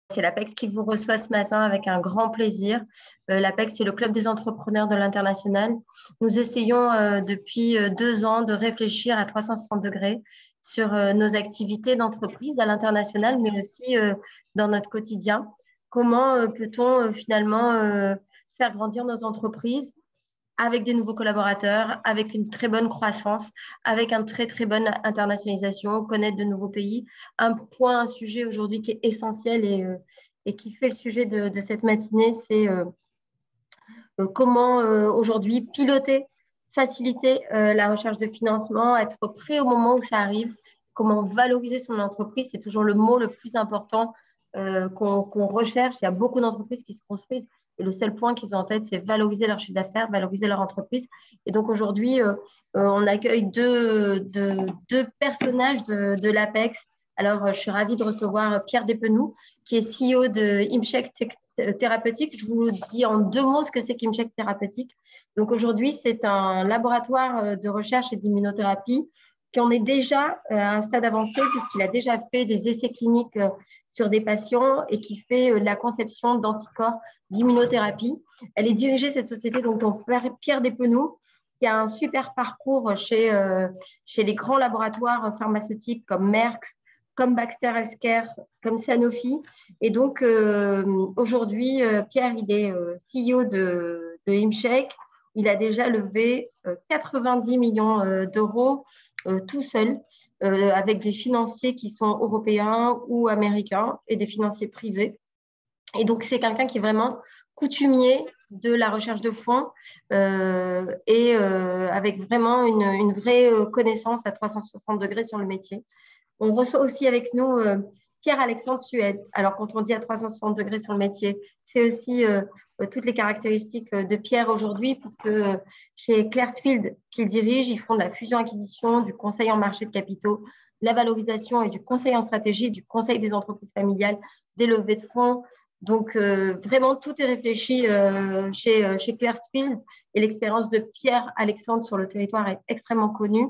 C'est l'APEX qui vous reçoit ce matin avec un grand plaisir. L'APEX, c'est le Club des entrepreneurs de l'international. Nous essayons depuis 2 ans de réfléchir à 360 degrés sur nos activités d'entreprise à l'international, mais aussi dans notre quotidien. Comment peut-on finalement faire grandir nos entreprises avec des nouveaux collaborateurs, avec une très bonne croissance, avec une très, très bonne internationalisation, connaître de nouveaux pays. Un sujet aujourd'hui qui est essentiel et qui fait le sujet de cette matinée, c'est comment aujourd'hui piloter, faciliter la recherche de financement, être prêt au moment où ça arrive, comment valoriser son entreprise. C'est toujours le mot le plus important qu'on recherche. Il y a beaucoup d'entreprises qui se construisent et le seul point qu'ils ont en tête, c'est valoriser leur chiffre d'affaires, valoriser leur entreprise. Et donc aujourd'hui, on accueille deux personnages de l'APEX. Alors, je suis ravie de recevoir Pierre Despenoux, qui est CEO de ImCheck Thérapeutique. Je vous dis en 2 mots ce que c'est qu'ImCheck Thérapeutique. Donc aujourd'hui, c'est un laboratoire de recherche et d'immunothérapie qui en est déjà à un stade avancé puisqu'il a déjà fait des essais cliniques sur des patients et qui fait la conception d'anticorps d'immunothérapie. Elle est dirigée, cette société, donc par Pierre Despenoux, qui a un super parcours chez les grands laboratoires pharmaceutiques comme Merck, comme Baxter Healthcare, comme Sanofi. Et donc, aujourd'hui, Pierre, il est CEO de ImCheck. Il a déjà levé 90 millions d'euros tout seul, avec des financiers qui sont européens ou américains et des financiers privés. Et donc, c'est quelqu'un qui est vraiment coutumier de la recherche de fonds et avec vraiment une vraie connaissance à 360 degrés sur le métier. On reçoit aussi avec nous Pierre-Alexandre Suède. Alors, quand on dit à 360 degrés sur le métier, c'est aussi toutes les caractéristiques de Pierre aujourd'hui, puisque chez Clearsfield, qu'il dirige, ils font de la fusion-acquisition, du conseil en marché de capitaux, de la valorisation et du conseil en stratégie, du conseil des entreprises familiales, des levées de fonds. Donc, vraiment, tout est réfléchi chez Clearsfield et l'expérience de Pierre-Alexandre sur le territoire est extrêmement connue.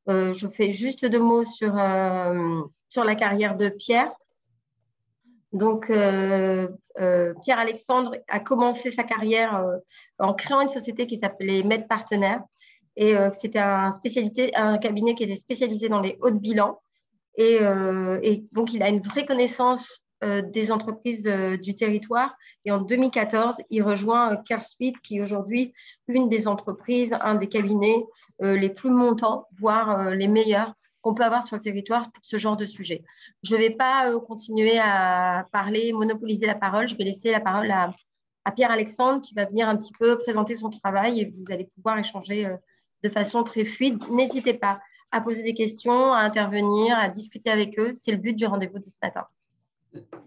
Je fais juste 2 mots sur la carrière de Pierre. Donc, Pierre-Alexandre a commencé sa carrière en créant une société qui s'appelait Med Partner. Et c'était un cabinet qui était spécialisé dans les hauts de bilan. Et donc, il a une vraie connaissance des entreprises du territoire. Et en 2014, il rejoint Clearsfield, qui est aujourd'hui une des entreprises, un des cabinets les plus montants, voire les meilleurs qu'on peut avoir sur le territoire pour ce genre de sujet. Je ne vais pas continuer à parler, monopoliser la parole. Je vais laisser la parole à Pierre-Alexandre qui va venir un petit peu présenter son travail et vous allez pouvoir échanger de façon très fluide. N'hésitez pas à poser des questions, à intervenir, à discuter avec eux. C'est le but du rendez-vous de ce matin.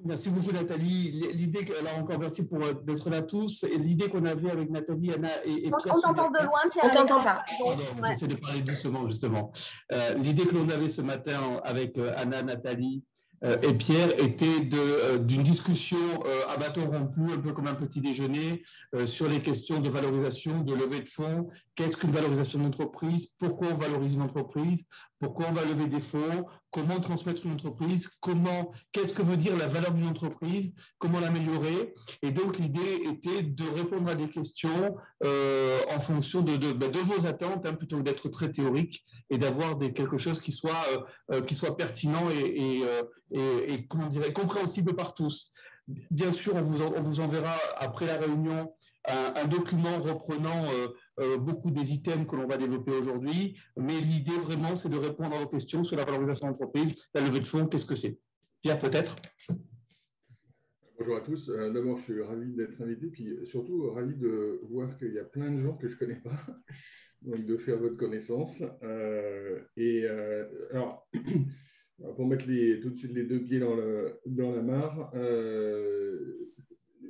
Merci beaucoup Nathalie. L'idée, alors encore merci pour d'être là tous. Et l'idée qu'on avait avec Nathalie, Anna et Pierre. On t'entend de loin, Pierre. On t'entend pas. Pardon, j'essaie de parler doucement justement. L'idée que l'on avait ce matin avec Anna, Nathalie et Pierre était d'une discussion à bâton rompu, un peu comme un petit déjeuner, sur les questions de valorisation, de levée de fonds. Qu'est-ce qu'une valorisation d'entreprise? Pourquoi on valorise une entreprise? Pourquoi on va lever des fonds? Comment transmettre une entreprise? Qu'est-ce que veut dire la valeur d'une entreprise? Comment l'améliorer? Et donc, l'idée était de répondre à des questions en fonction de vos attentes, hein, plutôt que d'être très théorique et d'avoir quelque chose qui soit pertinent et comment dirais, compréhensible par tous. Bien sûr, on vous enverra après la réunion un document reprenant beaucoup des items que l'on va développer aujourd'hui, mais l'idée vraiment, c'est de répondre à vos questions sur la valorisation d'entreprise, la levée de fonds, qu'est-ce que c'est? Pierre, peut-être? Bonjour à tous. D'abord, je suis ravi d'être invité, puis surtout ravi de voir qu'il y a plein de gens que je ne connais pas, donc de faire votre connaissance. Alors, pour mettre tout de suite les 2 pieds dans la mare,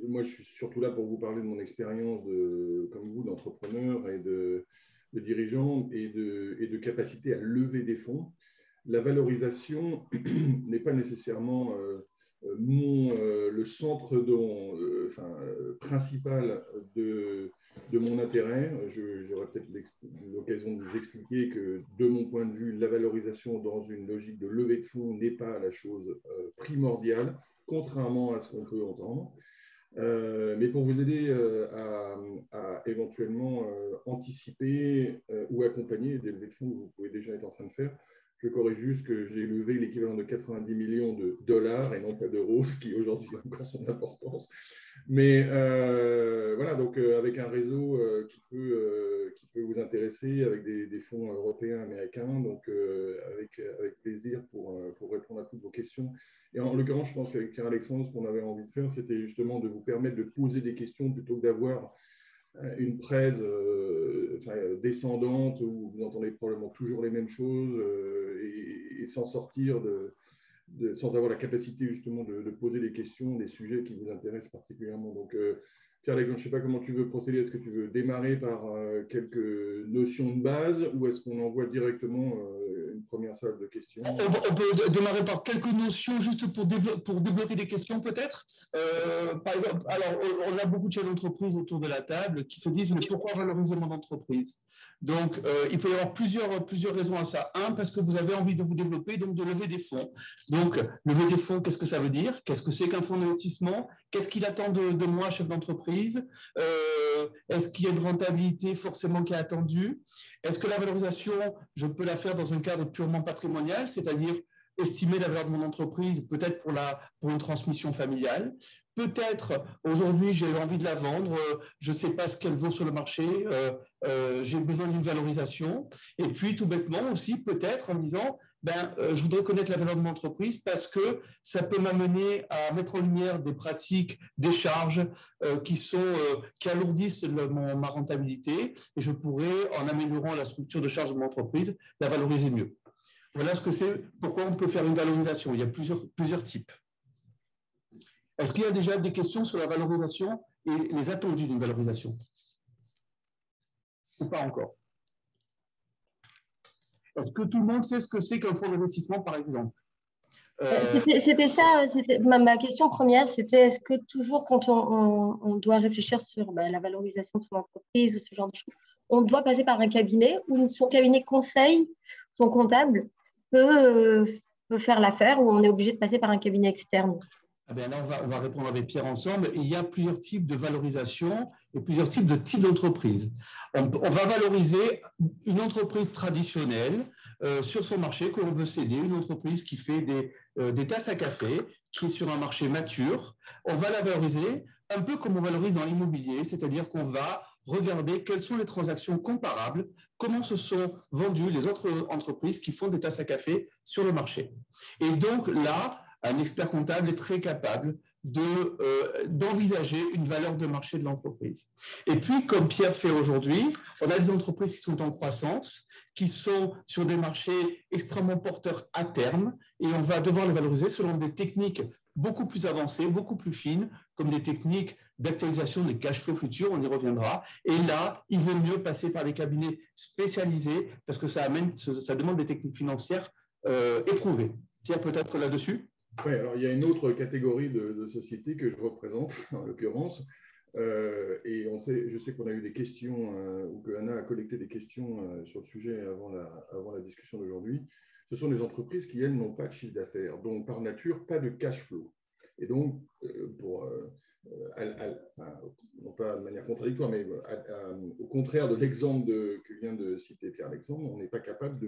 moi, je suis surtout là pour vous parler de mon expérience comme vous, d'entrepreneur et de dirigeant et de capacité à lever des fonds. La valorisation n'est pas nécessairement le centre principal de mon intérêt. J'aurai peut-être l'occasion de vous expliquer que, de mon point de vue, la valorisation dans une logique de levée de fonds n'est pas la chose primordiale. contrairement à ce qu'on peut entendre. Mais pour vous aider à éventuellement anticiper ou accompagner des levées de fonds que vous pouvez déjà être en train de faire, je corrige juste que j'ai levé l'équivalent de 90 millions de dollars et non pas d'euros, ce qui aujourd'hui a encore son importance. Mais voilà, donc avec un réseau qui peut vous intéresser, avec des fonds européens, américains, donc avec plaisir pour répondre à toutes vos questions. Et en l'occurrence, je pense qu'avec Pierre-Alexandre, ce qu'on avait envie de faire, c'était justement de vous permettre de poser des questions plutôt que d'avoir une presse descendante où vous entendez probablement toujours les mêmes choses et sans sortir sans avoir la capacité justement de poser des questions, des sujets qui vous intéressent particulièrement. Donc, Pierre-Alexandre, je ne sais pas comment tu veux procéder. Est-ce que tu veux démarrer par quelques notions de base ou est-ce qu'on envoie directement une première salle de questions? On peut démarrer par quelques notions juste pour débloquer des questions peut-être. Par exemple, alors on a beaucoup de chefs d'entreprise autour de la table qui se disent mais pourquoi valoriser mon entreprise? Donc il peut y avoir plusieurs raisons à ça. Un, parce que vous avez envie de vous développer, donc de lever des fonds. Donc lever des fonds, qu'est-ce que ça veut dire? Qu'est-ce que c'est qu'un fonds d'investissement? Qu'est-ce qu'il attend de moi, chef d'entreprise? Est-ce qu'il y a une rentabilité forcément qui est attendue? Est-ce que la valorisation, je peux la faire dans un cadre purement patrimonial, c'est-à-dire estimer la valeur de mon entreprise, peut-être pour une transmission familiale. Peut-être, aujourd'hui, j'ai envie de la vendre, je ne sais pas ce qu'elle vaut sur le marché, j'ai besoin d'une valorisation. Et puis, tout bêtement aussi, peut-être en me disant, je voudrais connaître la valeur de mon entreprise parce que ça peut m'amener à mettre en lumière des pratiques, des charges qui alourdissent ma rentabilité et je pourrais, en améliorant la structure de charge de mon entreprise, la valoriser mieux. Voilà ce que c'est, pourquoi on peut faire une valorisation. Il y a plusieurs types. Est-ce qu'il y a déjà des questions sur la valorisation et les attendus d'une valorisation? Ou pas encore? Est-ce que tout le monde sait ce que c'est qu'un fonds d'investissement, par exemple? C'était ça, ma question première, c'était est-ce que toujours quand on doit réfléchir sur la valorisation de son entreprise ou ce genre de choses, on doit passer par un cabinet ou son cabinet conseil, son comptable peut faire l'affaire ou on est obligé de passer par un cabinet externe? Ah bien là, on va répondre avec Pierre ensemble. Il y a plusieurs types de valorisation et plusieurs types d'entreprises. On va valoriser une entreprise traditionnelle sur son marché que l'on veut céder, une entreprise qui fait des tasses à café, qui est sur un marché mature. On va la valoriser un peu comme on valorise dans l'immobilier, c'est-à-dire qu'on va regarder quelles sont les transactions comparables, comment se sont vendues les autres entreprises qui font des tasses à café sur le marché. Et donc là, un expert comptable est très capable d'envisager une valeur de marché de l'entreprise. Et puis, comme Pierre fait aujourd'hui, on a des entreprises qui sont en croissance, qui sont sur des marchés extrêmement porteurs à terme, et on va devoir les valoriser selon des techniques beaucoup plus avancées, beaucoup plus fines, comme des techniques d'actualisation des cash flows futurs, on y reviendra. Et là, il vaut mieux passer par des cabinets spécialisés, parce que ça demande des techniques financières éprouvées. Pierre, peut-être là-dessus? Oui, alors il y a une autre catégorie de sociétés que je représente, en l'occurrence, et je sais qu'on a eu des questions, ou que Anna a collecté des questions sur le sujet avant la discussion d'aujourd'hui. Ce sont des entreprises qui, elles, n'ont pas de chiffre d'affaires, donc par nature, pas de cash flow. Et donc, non pas de manière contradictoire, mais au contraire de l'exemple que vient de citer Pierre-Alexandre, on n'est pas capable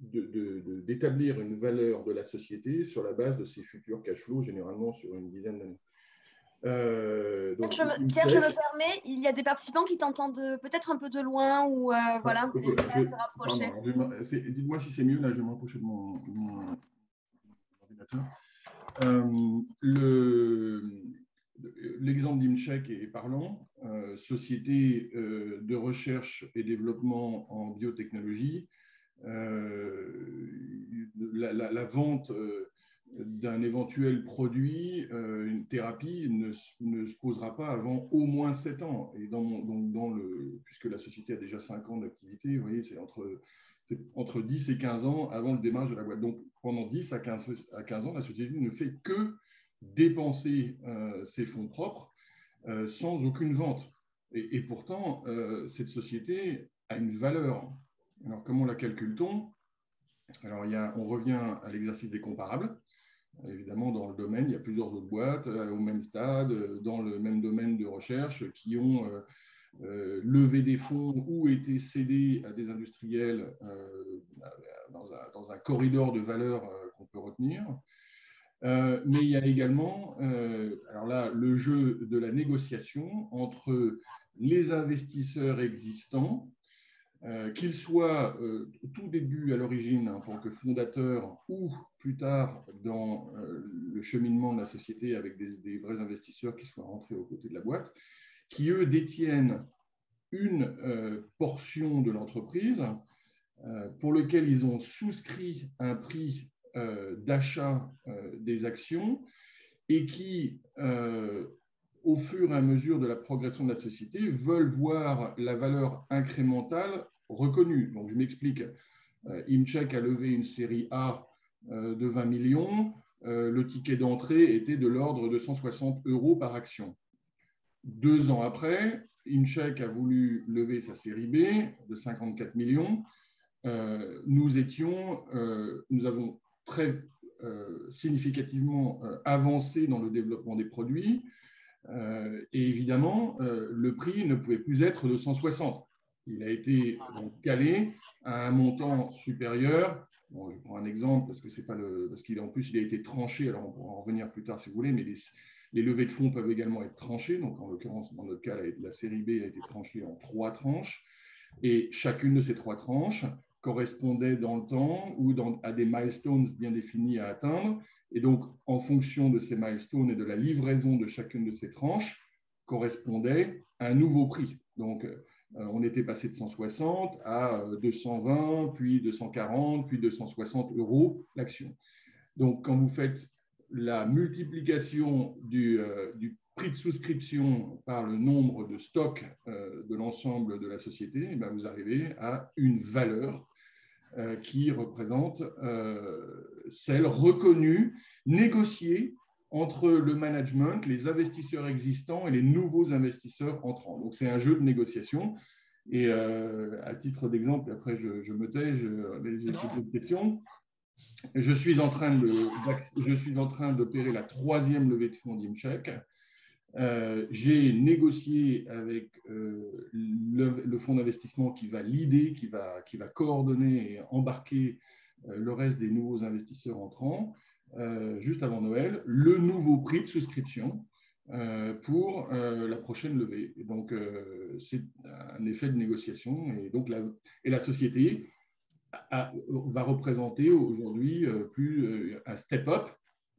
d'établir une valeur de la société sur la base de ses futurs cash flows, généralement sur une dizaine d'années. Pierre, je me permets, il y a des participants qui t'entendent peut-être un peu de loin ou voilà, n'hésite pas à te rapprocher. Dites-moi si c'est mieux, là je vais me rapprocher de mon ordinateur. L'exemple d'Imchek est parlant. Société de recherche et développement en biotechnologie. La vente d'un éventuel produit, une thérapie, ne se posera pas avant au moins 7 ans. Et puisque la société a déjà 5 ans d'activité, vous voyez, c'est entre 10 et 15 ans avant le démarrage de la boîte. Donc, pendant 10 à 15 ans, la société ne fait que dépenser ses fonds propres sans aucune vente. Et pourtant, cette société a une valeur. Alors, comment la calcule-t-on? Alors, on revient à l'exercice des comparables. Évidemment, dans le domaine, il y a plusieurs autres boîtes au même stade, dans le même domaine de recherche, qui ont levé des fonds ou été cédés à des industriels dans un corridor de valeur qu'on peut retenir. Mais il y a également alors là, le jeu de la négociation entre les investisseurs existants, qu'ils soient tout début à l'origine en tant que fondateurs ou plus tard dans le cheminement de la société avec des vrais investisseurs qui soient rentrés aux côtés de la boîte, qui eux détiennent une portion de l'entreprise pour lequel ils ont souscrit un prix d'achat des actions et qui, au fur et à mesure de la progression de la société, veulent voir la valeur incrémentale reconnue. Donc, je m'explique. Imchek a levé une série A de 20 millions. Le ticket d'entrée était de l'ordre de 160 € par action. 2 ans après, Imchek a voulu lever sa série B de 54 millions. Nous avons très significativement avancé dans le développement des produits. Et évidemment, le prix ne pouvait plus être de 160. Il a été donc calé à un montant supérieur. Bon, je prends un exemple parce que c'est pas parce qu'en plus il a été tranché. Alors on pourra en revenir plus tard si vous voulez, mais les levées de fonds peuvent également être tranchées. Donc en l'occurrence, dans notre cas, la série B a été tranchée en 3 tranches, et chacune de ces 3 tranches correspondait dans le temps ou à des milestones bien définis à atteindre. Et donc, en fonction de ces milestones et de la livraison de chacune de ces tranches, correspondait à un nouveau prix. Donc, on était passé de 160 à 220, puis 240, puis 260 € l'action. Donc, quand vous faites la multiplication du prix de souscription par le nombre de stocks de l'ensemble de la société, et bien vous arrivez à une valeur qui représente celle reconnue, négociée entre le management, les investisseurs existants et les nouveaux investisseurs entrants. Donc, c'est un jeu de négociation. Et à titre d'exemple, après je me tais, j'ai une question. Je suis en train d'opérer la 3e levée de fonds d'Imchek. J'ai négocié avec le fonds d'investissement qui va leader, qui va coordonner et embarquer le reste des nouveaux investisseurs entrants, juste avant Noël, le nouveau prix de souscription pour la prochaine levée. Et donc, c'est un effet de négociation. Et donc, la société va représenter aujourd'hui un step-up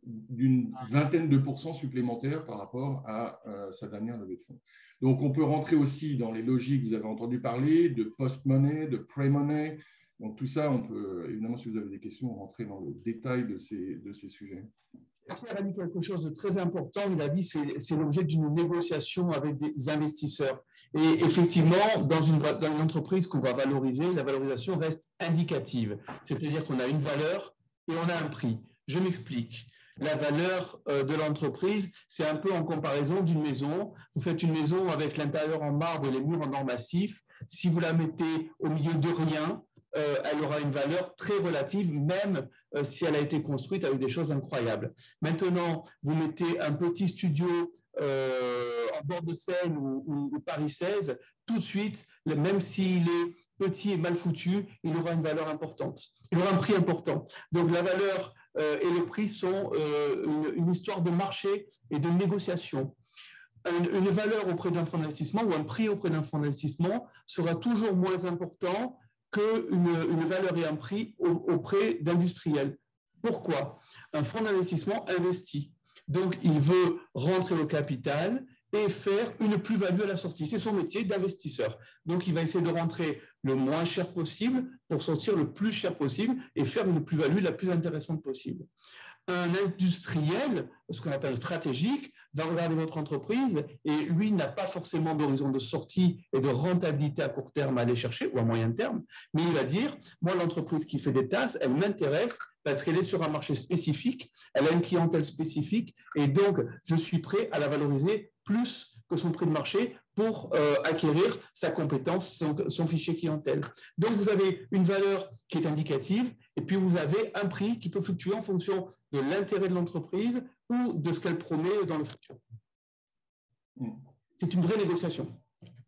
d'une vingtaine de % supplémentaires par rapport à sa dernière levée de fonds. Donc, on peut rentrer aussi dans les logiques, vous avez entendu parler, de post-money, de pre-money. Donc, tout ça, on peut, évidemment, si vous avez des questions, rentrer dans le détail de ces sujets. Pierre a dit quelque chose de très important. Il a dit que c'est l'objet d'une négociation avec des investisseurs. Et effectivement, dans une entreprise qu'on va valoriser, la valorisation reste indicative. C'est-à-dire qu'on a une valeur et on a un prix. Je m'explique. La valeur de l'entreprise, c'est un peu en comparaison d'une maison. Vous faites une maison avec l'intérieur en marbre et les murs en or massif. Si vous la mettez au milieu de rien, elle aura une valeur très relative, même si elle a été construite avec des choses incroyables. Maintenant, vous mettez un petit studio en bord de Seine ou Paris 16, tout de suite, même s'il est petit et mal foutu, il aura une valeur importante. Il aura un prix important. Donc, la valeur et le prix sont une histoire de marché et de négociation. Une valeur auprès d'un fonds d'investissement ou un prix auprès d'un fonds d'investissement sera toujours moins important qu'une valeur et un prix auprès d'industriels. Pourquoi? Un fonds d'investissement investit. Donc, il veut rentrer au capital et faire une plus-value à la sortie. C'est son métier d'investisseur. Donc, il va essayer de rentrer le moins cher possible pour sortir le plus cher possible et faire une plus-value la plus intéressante possible. Un industriel, ce qu'on appelle stratégique, va regarder votre entreprise et lui n'a pas forcément d'horizon de sortie et de rentabilité à court terme à aller chercher ou à moyen terme, mais il va dire, moi l'entreprise qui fait des tasses, elle m'intéresse parce qu'elle est sur un marché spécifique, elle a une clientèle spécifique et donc je suis prêt à la valoriser plus que son prix de marché pour acquérir sa compétence, son fichier clientèle. Donc, vous avez une valeur qui est indicative et puis vous avez un prix qui peut fluctuer en fonction de l'intérêt de l'entreprise ou de ce qu'elle promet dans le futur. C'est une vraie négociation.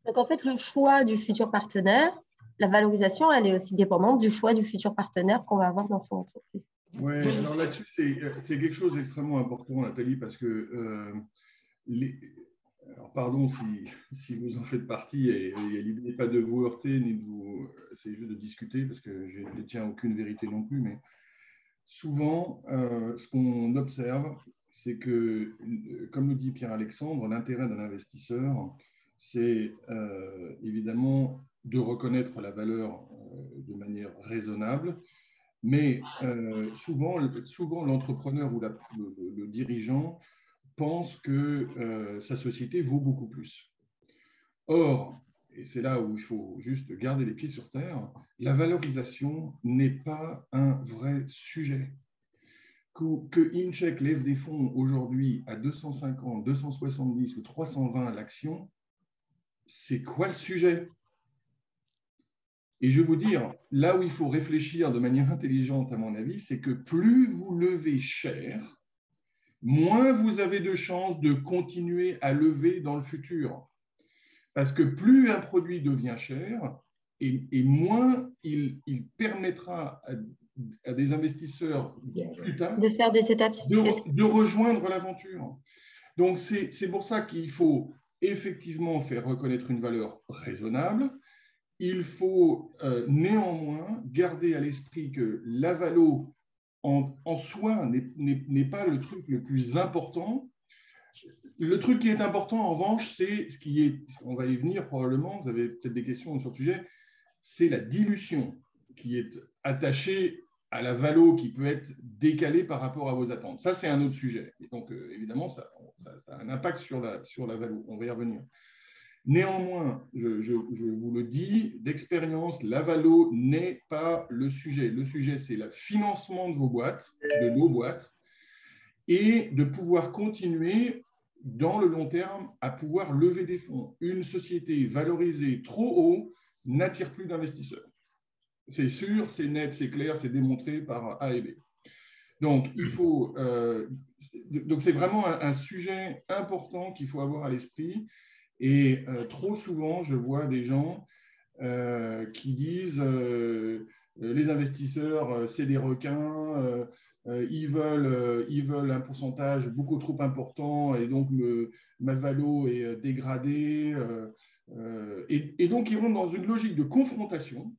Donc, en fait, le choix du futur partenaire, la valorisation, elle est aussi dépendante du choix du futur partenaire qu'on va avoir dans son entreprise. Oui, alors là-dessus, c'est quelque chose d'extrêmement important, Nathalie, parce que alors pardon si vous en faites partie, et l'idée n'est pas de vous heurter, ni de vous, c'est juste de discuter, parce que je ne détiens aucune vérité non plus, mais souvent, ce qu'on observe, c'est que, comme le dit Pierre-Alexandre, l'intérêt d'un investisseur, c'est évidemment de reconnaître la valeur de manière raisonnable, mais souvent l'entrepreneur ou le dirigeant pense que sa société vaut beaucoup plus. Or, et c'est là où il faut juste garder les pieds sur terre, la valorisation n'est pas un vrai sujet. Que Incheck lève des fonds aujourd'hui à 250, 270 ou 320 l'action, c'est quoi le sujet? Et je vais vous dire, là où il faut réfléchir de manière intelligente, à mon avis, c'est que plus vous levez cher, moins vous avez de chances de continuer à lever dans le futur. Parce que plus un produit devient cher, et moins il permettra à des investisseurs plus tard de faire des étapes successives, de rejoindre l'aventure. Donc, c'est pour ça qu'il faut effectivement faire reconnaître une valeur raisonnable. Il faut néanmoins garder à l'esprit que la valo en soi n'est pas le truc le plus important. Le truc qui est important, en revanche, c'est ce qui est, on va y venir probablement, vous avez peut-être des questions sur le sujet, c'est la dilution qui est attachée à la valo qui peut être décalée par rapport à vos attentes. Ça, c'est un autre sujet. Et donc, évidemment, ça a un impact sur la valo. On va y revenir. Néanmoins, je vous le dis, d'expérience, la valo n'est pas le sujet. Le sujet, c'est le financement de vos boîtes, de nos boîtes, et de pouvoir continuer dans le long terme à pouvoir lever des fonds. Une société valorisée trop haut n'attire plus d'investisseurs. C'est sûr, c'est net, c'est clair, c'est démontré par A et B. Donc, il faut, donc c'est vraiment un sujet important qu'il faut avoir à l'esprit. Et trop souvent, je vois des gens qui disent les investisseurs, c'est des requins, ils veulent un pourcentage beaucoup trop important et donc ma valo est dégradée. Et donc, ils rentrent dans une logique de confrontation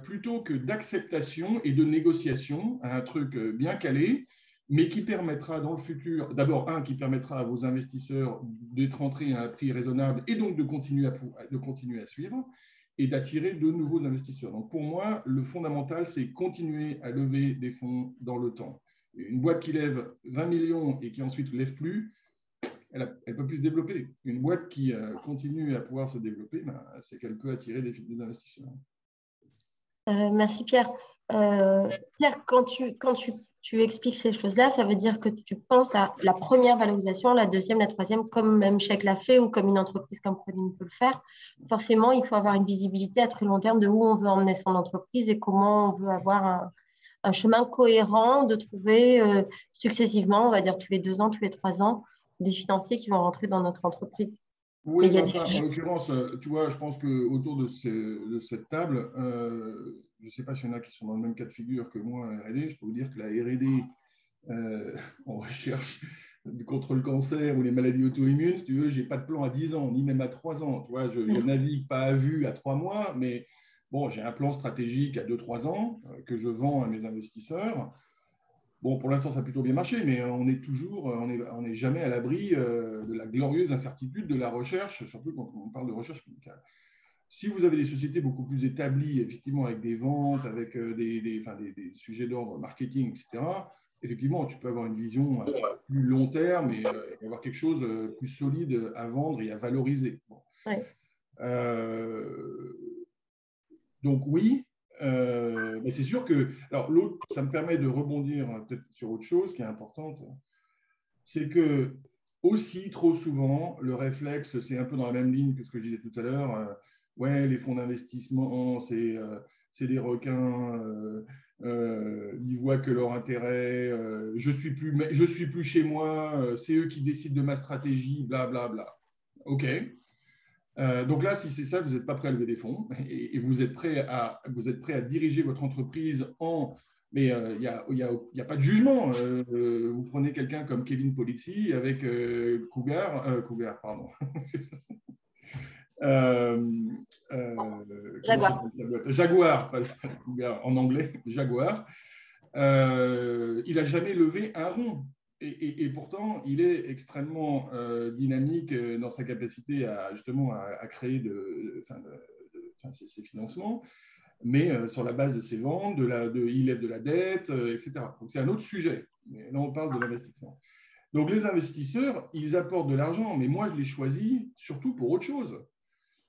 plutôt que d'acceptation et de négociation à un truc bien calé, mais qui permettra dans le futur, d'abord, qui permettra à vos investisseurs d'être rentrés à un prix raisonnable et donc de continuer à suivre et d'attirer de nouveaux investisseurs. Donc, pour moi, le fondamental, c'est continuer à lever des fonds dans le temps. Une boîte qui lève 20 millions et qui ensuite ne lève plus, elle ne peut plus se développer. Une boîte qui continue à pouvoir se développer, c'est qu'elle peut attirer des investisseurs. Merci Pierre. Pierre, quand tu expliques ces choses-là, ça veut dire que tu penses à la première valorisation, la deuxième, la troisième, comme même Chèque l'a fait ou comme une entreprise comme Prodim peut le faire. Forcément, il faut avoir une visibilité à très long terme de où on veut emmener son entreprise et comment on veut avoir un chemin cohérent de trouver successivement, on va dire tous les 2 ans, tous les 3 ans, des financiers qui vont rentrer dans notre entreprise. Oui, enfin, en l'occurrence, tu vois, je pense qu'autour de cette table, je ne sais pas s'il y en a qui sont dans le même cas de figure que moi en R&D, je peux vous dire que la R&D en recherche contre le cancer ou les maladies auto-immunes, si tu veux, je n'ai pas de plan à 10 ans, ni même à 3 ans. Tu vois, je navigue pas à vue à 3 mois, mais bon, j'ai un plan stratégique à 2-3 ans que je vends à mes investisseurs. Bon, pour l'instant, ça a plutôt bien marché, mais on n'est jamais à l'abri de la glorieuse incertitude de la recherche, surtout quand on parle de recherche médicale. Si vous avez des sociétés beaucoup plus établies, effectivement, avec des ventes, avec des sujets d'ordre marketing, etc., effectivement, tu peux avoir une vision plus long terme et avoir quelque chose de plus solide à vendre et à valoriser. Bon. Ouais. Donc, oui. Mais c'est sûr que, alors l'autre, ça me permet de rebondir peut-être sur autre chose qui est importante, c'est que aussi, trop souvent, le réflexe, c'est un peu dans la même ligne que ce que je disais tout à l'heure. Ouais, les fonds d'investissement, c'est des requins, ils voient que leur intérêt, je suis plus chez moi, c'est eux qui décident de ma stratégie, blablabla. Bla, bla. OK. Donc là, si c'est ça, vous n'êtes pas prêt à lever des fonds et vous êtes prêt à diriger votre entreprise en… Mais il n'y a pas de jugement. Vous prenez quelqu'un comme Kevin Polizzi avec Cougar, pardon. Jaguar, pas Cougar, en anglais, Jaguar. Il n'a jamais levé un rond. Et pourtant, il est extrêmement dynamique dans sa capacité justement à créer ses financements, mais sur la base de ses ventes, il lève de la dette, etc. Donc, c'est un autre sujet. Mais là, on parle de l'investissement. Donc, les investisseurs, ils apportent de l'argent, mais moi, je les choisis surtout pour autre chose.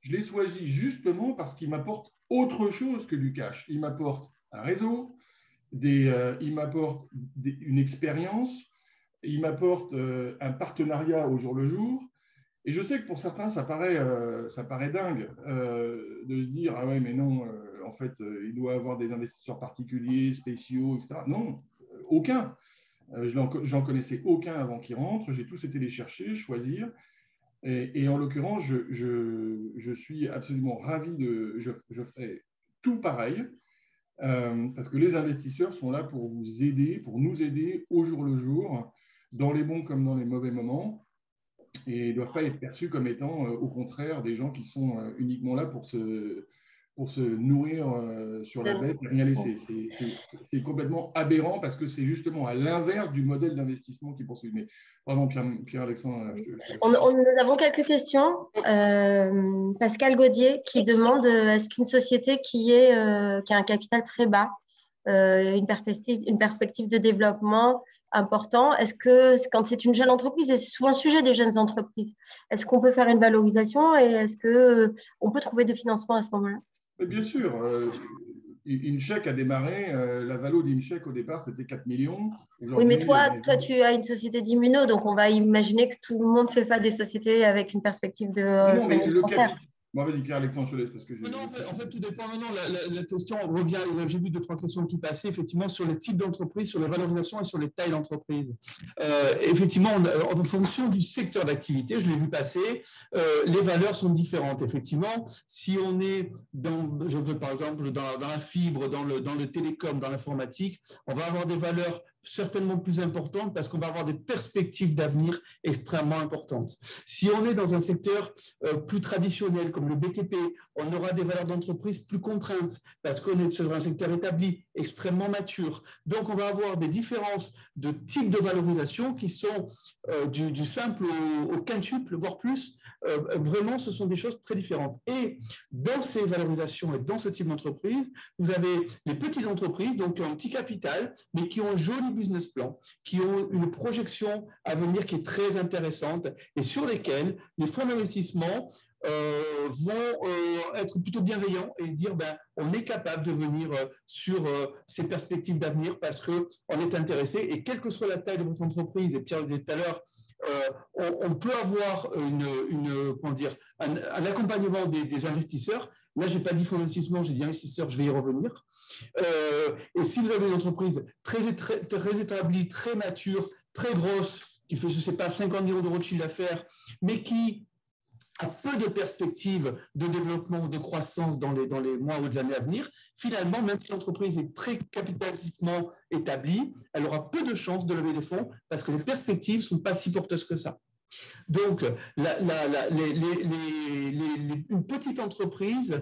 Je les choisis justement parce qu'ils m'apportent autre chose que du cash. Ils m'apportent un réseau, ils m'apportent une expérience, ils m'apportent un partenariat au jour le jour. Et je sais que pour certains, ça paraît dingue de se dire « Ah ouais, mais non, en fait, il doit avoir des investisseurs particuliers, spéciaux, etc. » Non, aucun. J'en connaissais aucun avant qu'ils rentrent. J'ai tous été les chercher, choisir. Et en l'occurrence, je suis absolument ravi je ferai tout pareil, parce que les investisseurs sont là pour vous aider, pour nous aider au jour le jour, dans les bons comme dans les mauvais moments, et ne doivent pas être perçus comme étant, au contraire, des gens qui sont uniquement là pour se nourrir sur la bête et rien laisser. C'est complètement aberrant parce que c'est justement à l'inverse du modèle d'investissement qu'ils poursuivent. Mais pardon, Pierre-Alexandre. Nous avons quelques questions. Pascal Gaudier qui demande est-ce qu'une société qui a un capital très bas, une perspective de développement important, est-ce que quand c'est une jeune entreprise, et c'est souvent le sujet des jeunes entreprises, est-ce qu'on peut faire une valorisation et est-ce qu'on peut trouver des financements à ce moment-là? Bien sûr. InCheck a démarré, la valo d'InCheck au départ, c'était 4 millions. Oui, mais toi, tu as une société d'immuno, donc on va imaginer que tout le monde ne fait pas des sociétés avec une perspective de 100 000 cancers. Bon, vas-y, Pierre-Alexandre, je te laisse parce que Non, en fait, tout dépend. Non, la question revient. J'ai vu 2-3 questions qui passaient, effectivement, sur les types d'entreprises, sur les valorisations et sur les tailles d'entreprise. Effectivement, en fonction du secteur d'activité, je l'ai vu passer, les valeurs sont différentes. Effectivement, si on est par exemple, dans la fibre, dans le télécom, dans l'informatique, on va avoir des valeurs certainement plus importantes parce qu'on va avoir des perspectives d'avenir extrêmement importantes. Si on est dans un secteur plus traditionnel comme le BTP, on aura des valeurs d'entreprise plus contraintes parce qu'on est sur un secteur établi, extrêmement mature. Donc, on va avoir des différences de type de valorisation qui sont du simple au quintuple, voire plus. Vraiment, ce sont des choses très différentes. Et dans ces valorisations et dans ce type d'entreprise, vous avez les petites entreprises, donc qui ont un petit capital, mais qui ont un joli business plan, qui ont une projection à venir qui est très intéressante et sur lesquelles les fonds d'investissement vont être plutôt bienveillants et dire on est capable de venir sur ces perspectives d'avenir parce qu'on est intéressé et quelle que soit la taille de votre entreprise, et Pierre le disait tout à l'heure, on peut avoir un accompagnement des investisseurs. Là, je n'ai pas dit fonds d'investissement, j'ai dit investisseurs, je vais y revenir. Et si vous avez une entreprise très établie, très mature, très grosse, qui fait, je ne sais pas, 50 millions d'euros de chiffre d'affaires, mais qui a peu de perspectives de développement ou de croissance dans les mois ou les années à venir, finalement, même si l'entreprise est très capitalistiquement établie, elle aura peu de chances de lever des fonds parce que les perspectives ne sont pas si porteuses que ça. Donc, une petite entreprise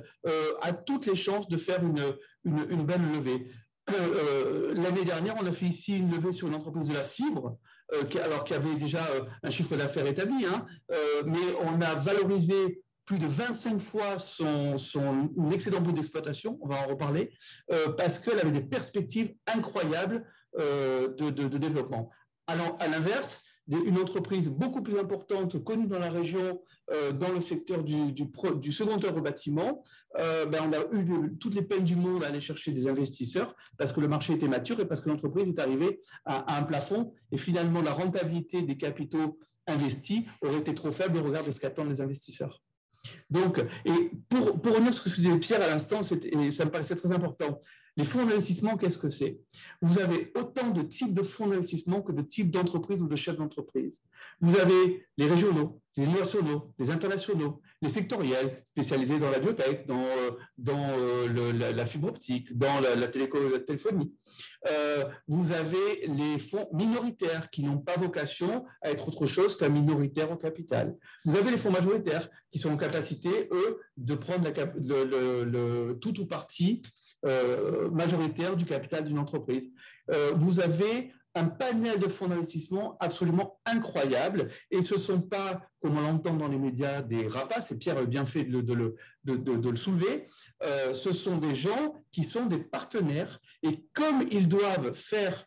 a toutes les chances de faire une belle levée. L'année dernière, on a fait ici une levée sur une entreprise de la fibre, qui avait déjà un chiffre d'affaires établi, mais on a valorisé plus de 25 fois son excédent brut d'exploitation, on va en reparler, parce qu'elle avait des perspectives incroyables de développement. Alors, à l'inverse, une entreprise beaucoup plus importante, connue dans la région, dans le secteur du second œuvre bâtiment, on a eu toutes les peines du monde à aller chercher des investisseurs parce que le marché était mature et parce que l'entreprise est arrivée à un plafond et finalement la rentabilité des capitaux investis aurait été trop faible au regard de ce qu'attendent les investisseurs. Donc, et pour revenir sur ce que disait Pierre à l'instant, et ça me paraissait très important, les fonds d'investissement, qu'est-ce que c'est? Vous avez autant de types de fonds d'investissement que de types d'entreprises ou de chefs d'entreprise. Vous avez les régionaux, les nationaux, les internationaux, les sectoriels, spécialisés dans la biotech, dans la fibre optique, dans la téléphonie. Vous avez les fonds minoritaires qui n'ont pas vocation à être autre chose qu'un minoritaire au capital. Vous avez les fonds majoritaires qui sont en capacité, eux, de prendre tout ou partie majoritaire du capital d'une entreprise. Vous avez un panel de fonds d'investissement absolument incroyable et ce ne sont pas, comme on l'entend dans les médias, des rapaces, et Pierre a bien fait de le soulever, ce sont des gens qui sont des partenaires et comme ils doivent faire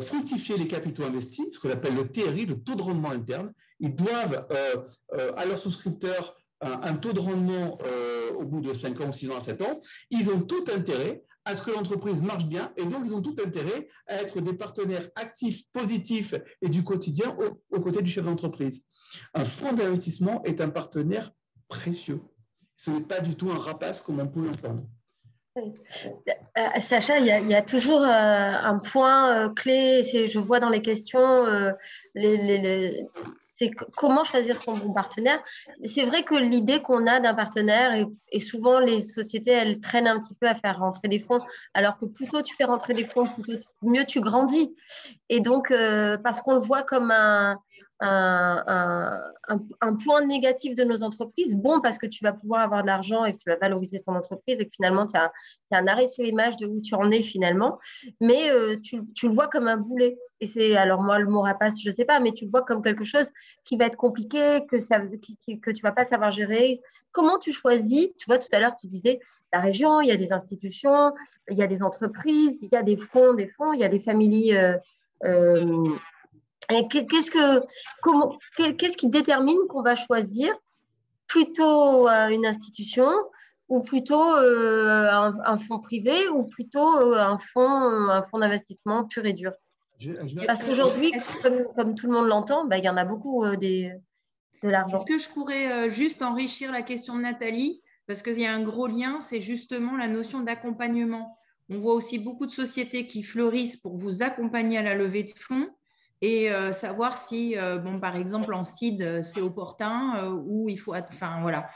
fructifier les capitaux investis, ce qu'on appelle le TRI, le taux de rendement interne, ils doivent à leurs souscripteurs un taux de rendement au bout de 5 ans ou 6 ans à 7 ans, ils ont tout intérêt à ce que l'entreprise marche bien et donc ils ont tout intérêt à être des partenaires actifs, positifs et du quotidien aux côtés du chef d'entreprise. Un fonds d'investissement est un partenaire précieux. Ce n'est pas du tout un rapace comme on peut l'entendre. Sacha, il y a toujours un point clé, je vois dans les questions, c'est comment choisir son bon partenaire. C'est vrai que l'idée qu'on a d'un partenaire, et souvent les sociétés, elles traînent un petit peu à faire rentrer des fonds, alors que plus tôt tu fais rentrer des fonds, mieux tu grandis. Et donc, parce qu'on le voit comme un point négatif de nos entreprises, bon, parce que tu vas pouvoir avoir de l'argent et que tu vas valoriser ton entreprise et que finalement, tu as un arrêt sur image de où tu en es finalement, mais tu le vois comme un boulet. Et c'est, alors moi, le mot rapace, je ne sais pas, mais tu le vois comme quelque chose qui va être compliqué, que tu ne vas pas savoir gérer. Comment tu choisis? Tu vois, tout à l'heure, tu disais, la région, il y a des institutions, il y a des entreprises, il y a des fonds, il y a des familles. Qu'est-ce qui détermine qu'on va choisir plutôt une institution ou plutôt un fonds privé ou plutôt un fonds d'investissement pur et dur? Parce qu'aujourd'hui, comme tout le monde l'entend, il y en a beaucoup de l'argent. Est-ce que je pourrais juste enrichir la question de Nathalie? Parce qu'il y a un gros lien, c'est justement la notion d'accompagnement. On voit aussi beaucoup de sociétés qui fleurissent pour vous accompagner à la levée de fonds et savoir si, par exemple, en seed, c'est opportun ou il faut… Enfin, voilà.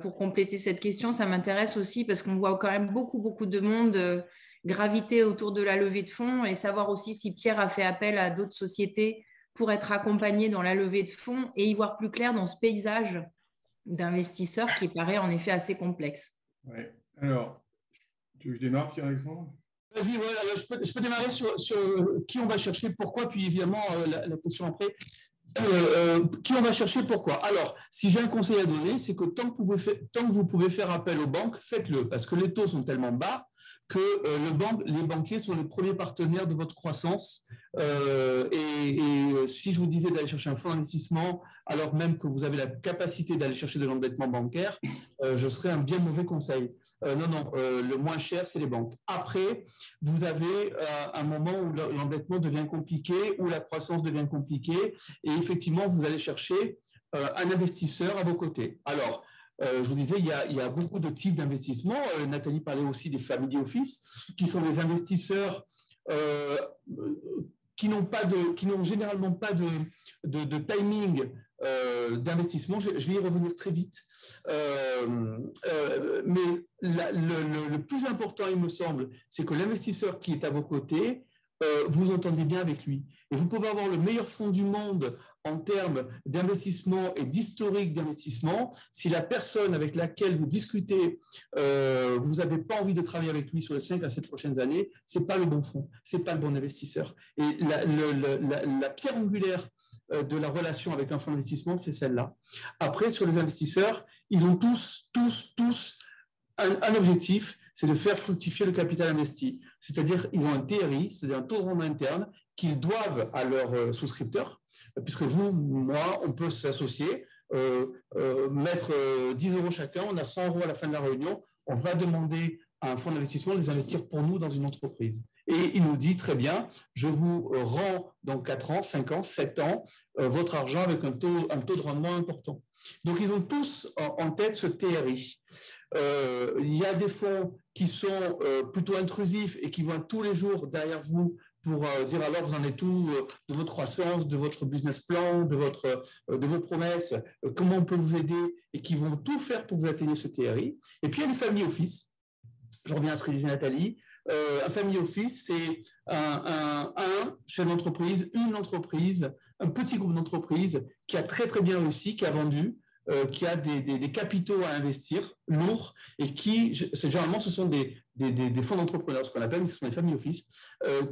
Pour compléter cette question, ça m'intéresse aussi parce qu'on voit quand même beaucoup de monde graviter autour de la levée de fonds et savoir aussi si Pierre a fait appel à d'autres sociétés pour être accompagné dans la levée de fonds et y voir plus clair dans ce paysage d'investisseurs qui paraît en effet assez complexe. Oui. Alors, tu veux que je démarre, Pierre-Alexandre? Vas-y, ouais, je peux démarrer sur qui on va chercher, pourquoi, puis évidemment la question après. Qui on va chercher, pourquoi? Alors, si j'ai un conseil à donner, c'est que tant que vous pouvez faire appel aux banques, faites-le, parce que les taux sont tellement bas que les banquiers sont les premiers partenaires de votre croissance. Si je vous disais d'aller chercher un fonds d'investissement, alors même que vous avez la capacité d'aller chercher de l'endettement bancaire, je serais un bien mauvais conseil. Non, le moins cher, c'est les banques. Après, vous avez un moment où l'endettement devient compliqué, où la croissance devient compliquée, et effectivement, vous allez chercher un investisseur à vos côtés. Alors, je vous disais, il y a beaucoup de types d'investissements. Nathalie parlait aussi des family office, qui sont des investisseurs qui n'ont généralement pas de timing d'investissement. Je vais y revenir très vite. Mais le plus important, il me semble, c'est que l'investisseur qui est à vos côtés, vous entendez bien avec lui. Et vous pouvez avoir le meilleur fonds du monde en termes d'investissement et d'historique d'investissement. Si la personne avec laquelle vous discutez, vous n'avez pas envie de travailler avec lui sur les 5 à 7 prochaines années, ce n'est pas le bon fonds, ce n'est pas le bon investisseur. Et la pierre angulaire de la relation avec un fonds d'investissement, c'est celle-là. Après, sur les investisseurs, ils ont tous un objectif, c'est de faire fructifier le capital investi. C'est-à-dire, ils ont un TRI, c'est-à-dire un taux de rendement interne, qu'ils doivent à leurs souscripteurs, puisque vous, moi, on peut s'associer. mettre 10 € chacun, on a 100 € à la fin de la réunion, on va demander à un fonds d'investissement de les investir pour nous dans une entreprise. Et il nous dit très bien, je vous rends dans 4 ans, 5 ans, 7 ans votre argent avec un taux de rendement important. Donc, ils ont tous en tête ce TRI. Il y a des fonds qui sont plutôt intrusifs et qui vont tous les jours derrière vous pour dire alors vous en êtes où de votre croissance, de votre business plan, de vos promesses, comment on peut vous aider et qui vont tout faire pour que vous atteigniez ce TRI. Et puis il y a les family office. Je reviens à ce que disait Nathalie. Un family office, c'est un chef d'entreprise, une entreprise, un petit groupe d'entreprises qui a très très bien réussi, qui a vendu, qui a des capitaux à investir lourds et qui, généralement, ce sont des fonds d'entrepreneurs, ce qu'on appelle, ce sont des family office,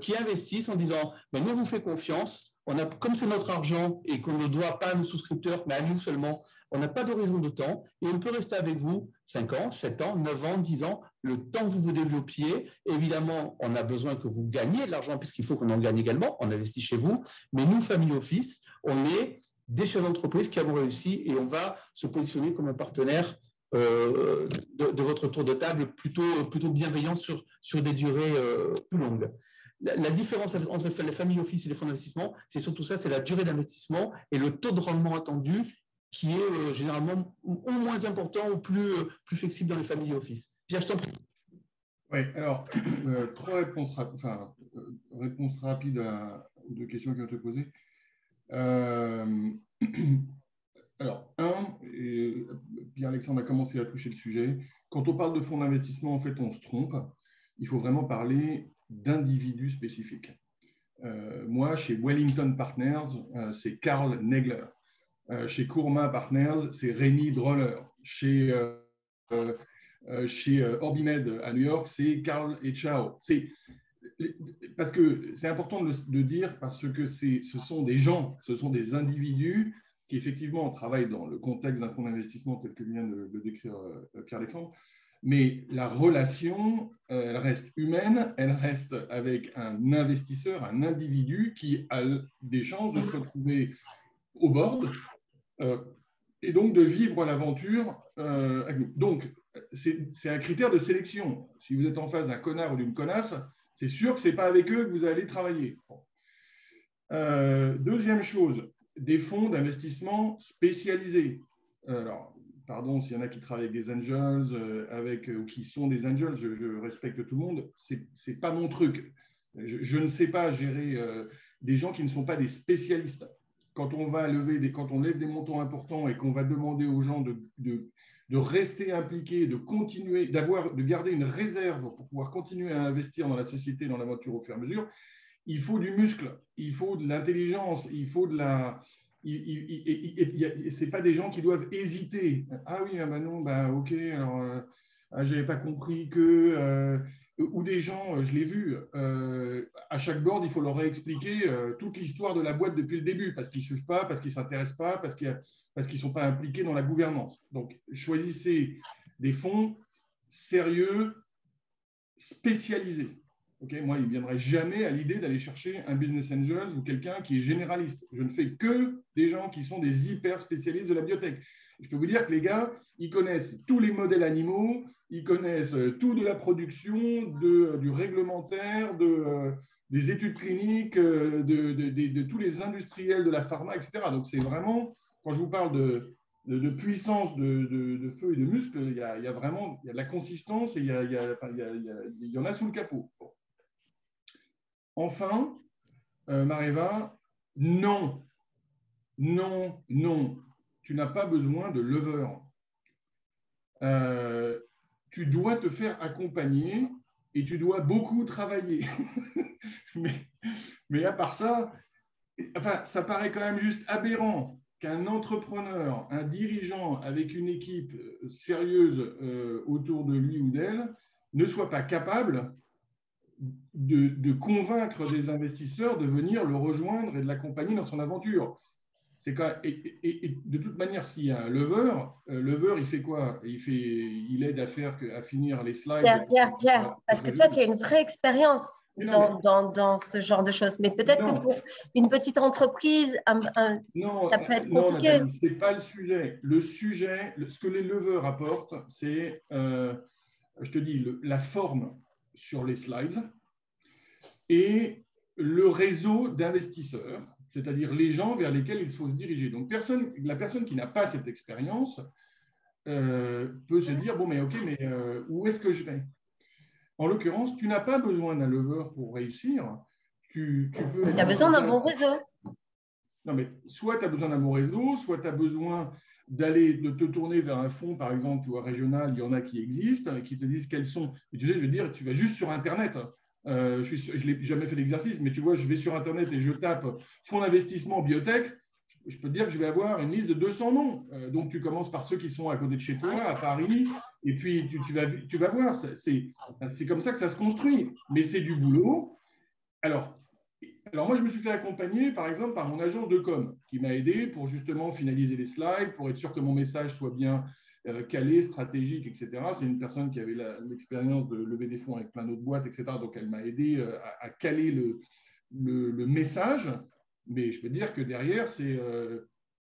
qui investissent en disant ben, nous, on vous fait confiance, comme c'est notre argent et qu'on ne doit pas à nos souscripteurs, mais à nous seulement, on n'a pas d'horizon de temps et on peut rester avec vous 5 ans, 7 ans, 9 ans, 10 ans, le temps que vous vous développiez. Évidemment, on a besoin que vous gagniez de l'argent puisqu'il faut qu'on en gagne également, on investit chez vous, mais nous, family office, on est des chefs d'entreprise qui avons réussi et on va se positionner comme un partenaire de votre tour de table plutôt bienveillant sur des durées plus longues. La différence entre les family office et les fonds d'investissement, c'est surtout ça, c'est la durée d'investissement et le taux de rendement attendu qui est généralement au moins important ou plus flexible dans les family office. Pierre, je t'en prie. Oui, alors, 3 réponses, réponses rapides aux 2 questions qui ont été posées. Alors, Pierre-Alexandre a commencé à toucher le sujet. Quand on parle de fonds d'investissement, en fait, on se trompe. Il faut vraiment parler d'individus spécifiques. Moi, chez Wellington Partners, c'est Karl Nagler. Chez Kurma Partners, c'est Rémi Droller. Chez Orbimed à New York, c'est Carl Echao. Parce que c'est important de dire, parce que ce sont des gens, ce sont des individus qui effectivement travaillent dans le contexte d'un fonds d'investissement tel que vient de le décrire Pierre-Alexandre, mais la relation, elle reste humaine, elle reste avec un investisseur, un individu qui a des chances de se retrouver au board et donc de vivre l'aventure avec nous. Donc, c'est un critère de sélection. Si vous êtes en face d'un connard ou d'une connasse, c'est sûr que ce n'est pas avec eux que vous allez travailler. Deuxième chose, des fonds d'investissement spécialisés. Alors, pardon s'il y en a qui travaillent avec des angels, ou qui sont des angels, je respecte tout le monde, ce n'est pas mon truc. Je ne sais pas gérer des gens qui ne sont pas des spécialistes. Quand on lève des montants importants et qu'on va demander aux gens de rester impliqués, de continuer, de garder une réserve pour pouvoir continuer à investir dans la société, dans l'aventure au fur et à mesure, il faut du muscle, il faut de l'intelligence, il faut de la... Ce n'est pas des gens qui doivent hésiter. Ah oui, ben non, ben ok, alors je n'avais pas compris que... ou des gens, je l'ai vu, à chaque board, il faut leur réexpliquer toute l'histoire de la boîte depuis le début, parce qu'ils ne suivent pas, parce qu'ils ne s'intéressent pas, parce qu'ils ne sont pas impliqués dans la gouvernance. Donc, choisissez des fonds sérieux, spécialisés. Okay, moi, il ne viendrait jamais à l'idée d'aller chercher un business angel ou quelqu'un qui est généraliste. Je ne fais que des gens qui sont des hyper spécialistes de la biotech. Je peux vous dire que les gars, ils connaissent tous les modèles animaux, ils connaissent tout de la production, du réglementaire, des études cliniques, de tous les industriels de la pharma, etc. Donc, c'est vraiment, quand je vous parle de puissance, de feu et de muscle, il y a vraiment de la consistance et il y en a sous le capot. Bon. Enfin, Mareva, non, tu n'as pas besoin de lever. Tu dois te faire accompagner et tu dois beaucoup travailler. mais à part ça, enfin, ça paraît quand même juste aberrant qu'un entrepreneur, un dirigeant avec une équipe sérieuse autour de lui ou d'elle ne soit pas capable de convaincre des investisseurs de venir le rejoindre et de l'accompagner dans son aventure. Et de toute manière, s'il y a un lever, il fait quoi? Il aide à finir les slides. Pierre, parce que toi, tu as une vraie expérience dans ce genre de choses. Mais peut-être que pour une petite entreprise, ça peut être compliqué. Non, ce n'est pas le sujet. Le sujet, ce que les levers apportent, c'est, je te dis, la forme sur les slides et le réseau d'investisseurs, c'est-à-dire les gens vers lesquels il faut se diriger. Donc, la personne qui n'a pas cette expérience peut se dire, bon, mais ok, mais où est-ce que je vais? En l'occurrence, tu n'as pas besoin d'un lever pour réussir. Tu as besoin d'un bon réseau. Non, mais soit tu as besoin d'un bon réseau, soit tu as besoin de te tourner vers un fonds, par exemple, ou un régional, il y en a qui existent, qui te disent quels sont. Et tu sais, je veux dire, tu vas juste sur Internet. Je n'ai jamais fait l'exercice, mais tu vois, je vais sur Internet et je tape fonds d'investissement biotech. Je peux te dire que je vais avoir une liste de 200 noms. Donc, tu commences par ceux qui sont à côté de chez toi, à Paris, et puis tu vas voir. C'est comme ça que ça se construit. Mais c'est du boulot. Alors, moi, je me suis fait accompagner, par exemple, par mon agent de com, qui m'a aidé pour justement finaliser les slides, pour être sûr que mon message soit bien calé, stratégique, etc. C'est une personne qui avait l'expérience de lever des fonds avec plein d'autres boîtes, etc. Donc, elle m'a aidé à caler le message. Mais je peux dire que derrière, c'est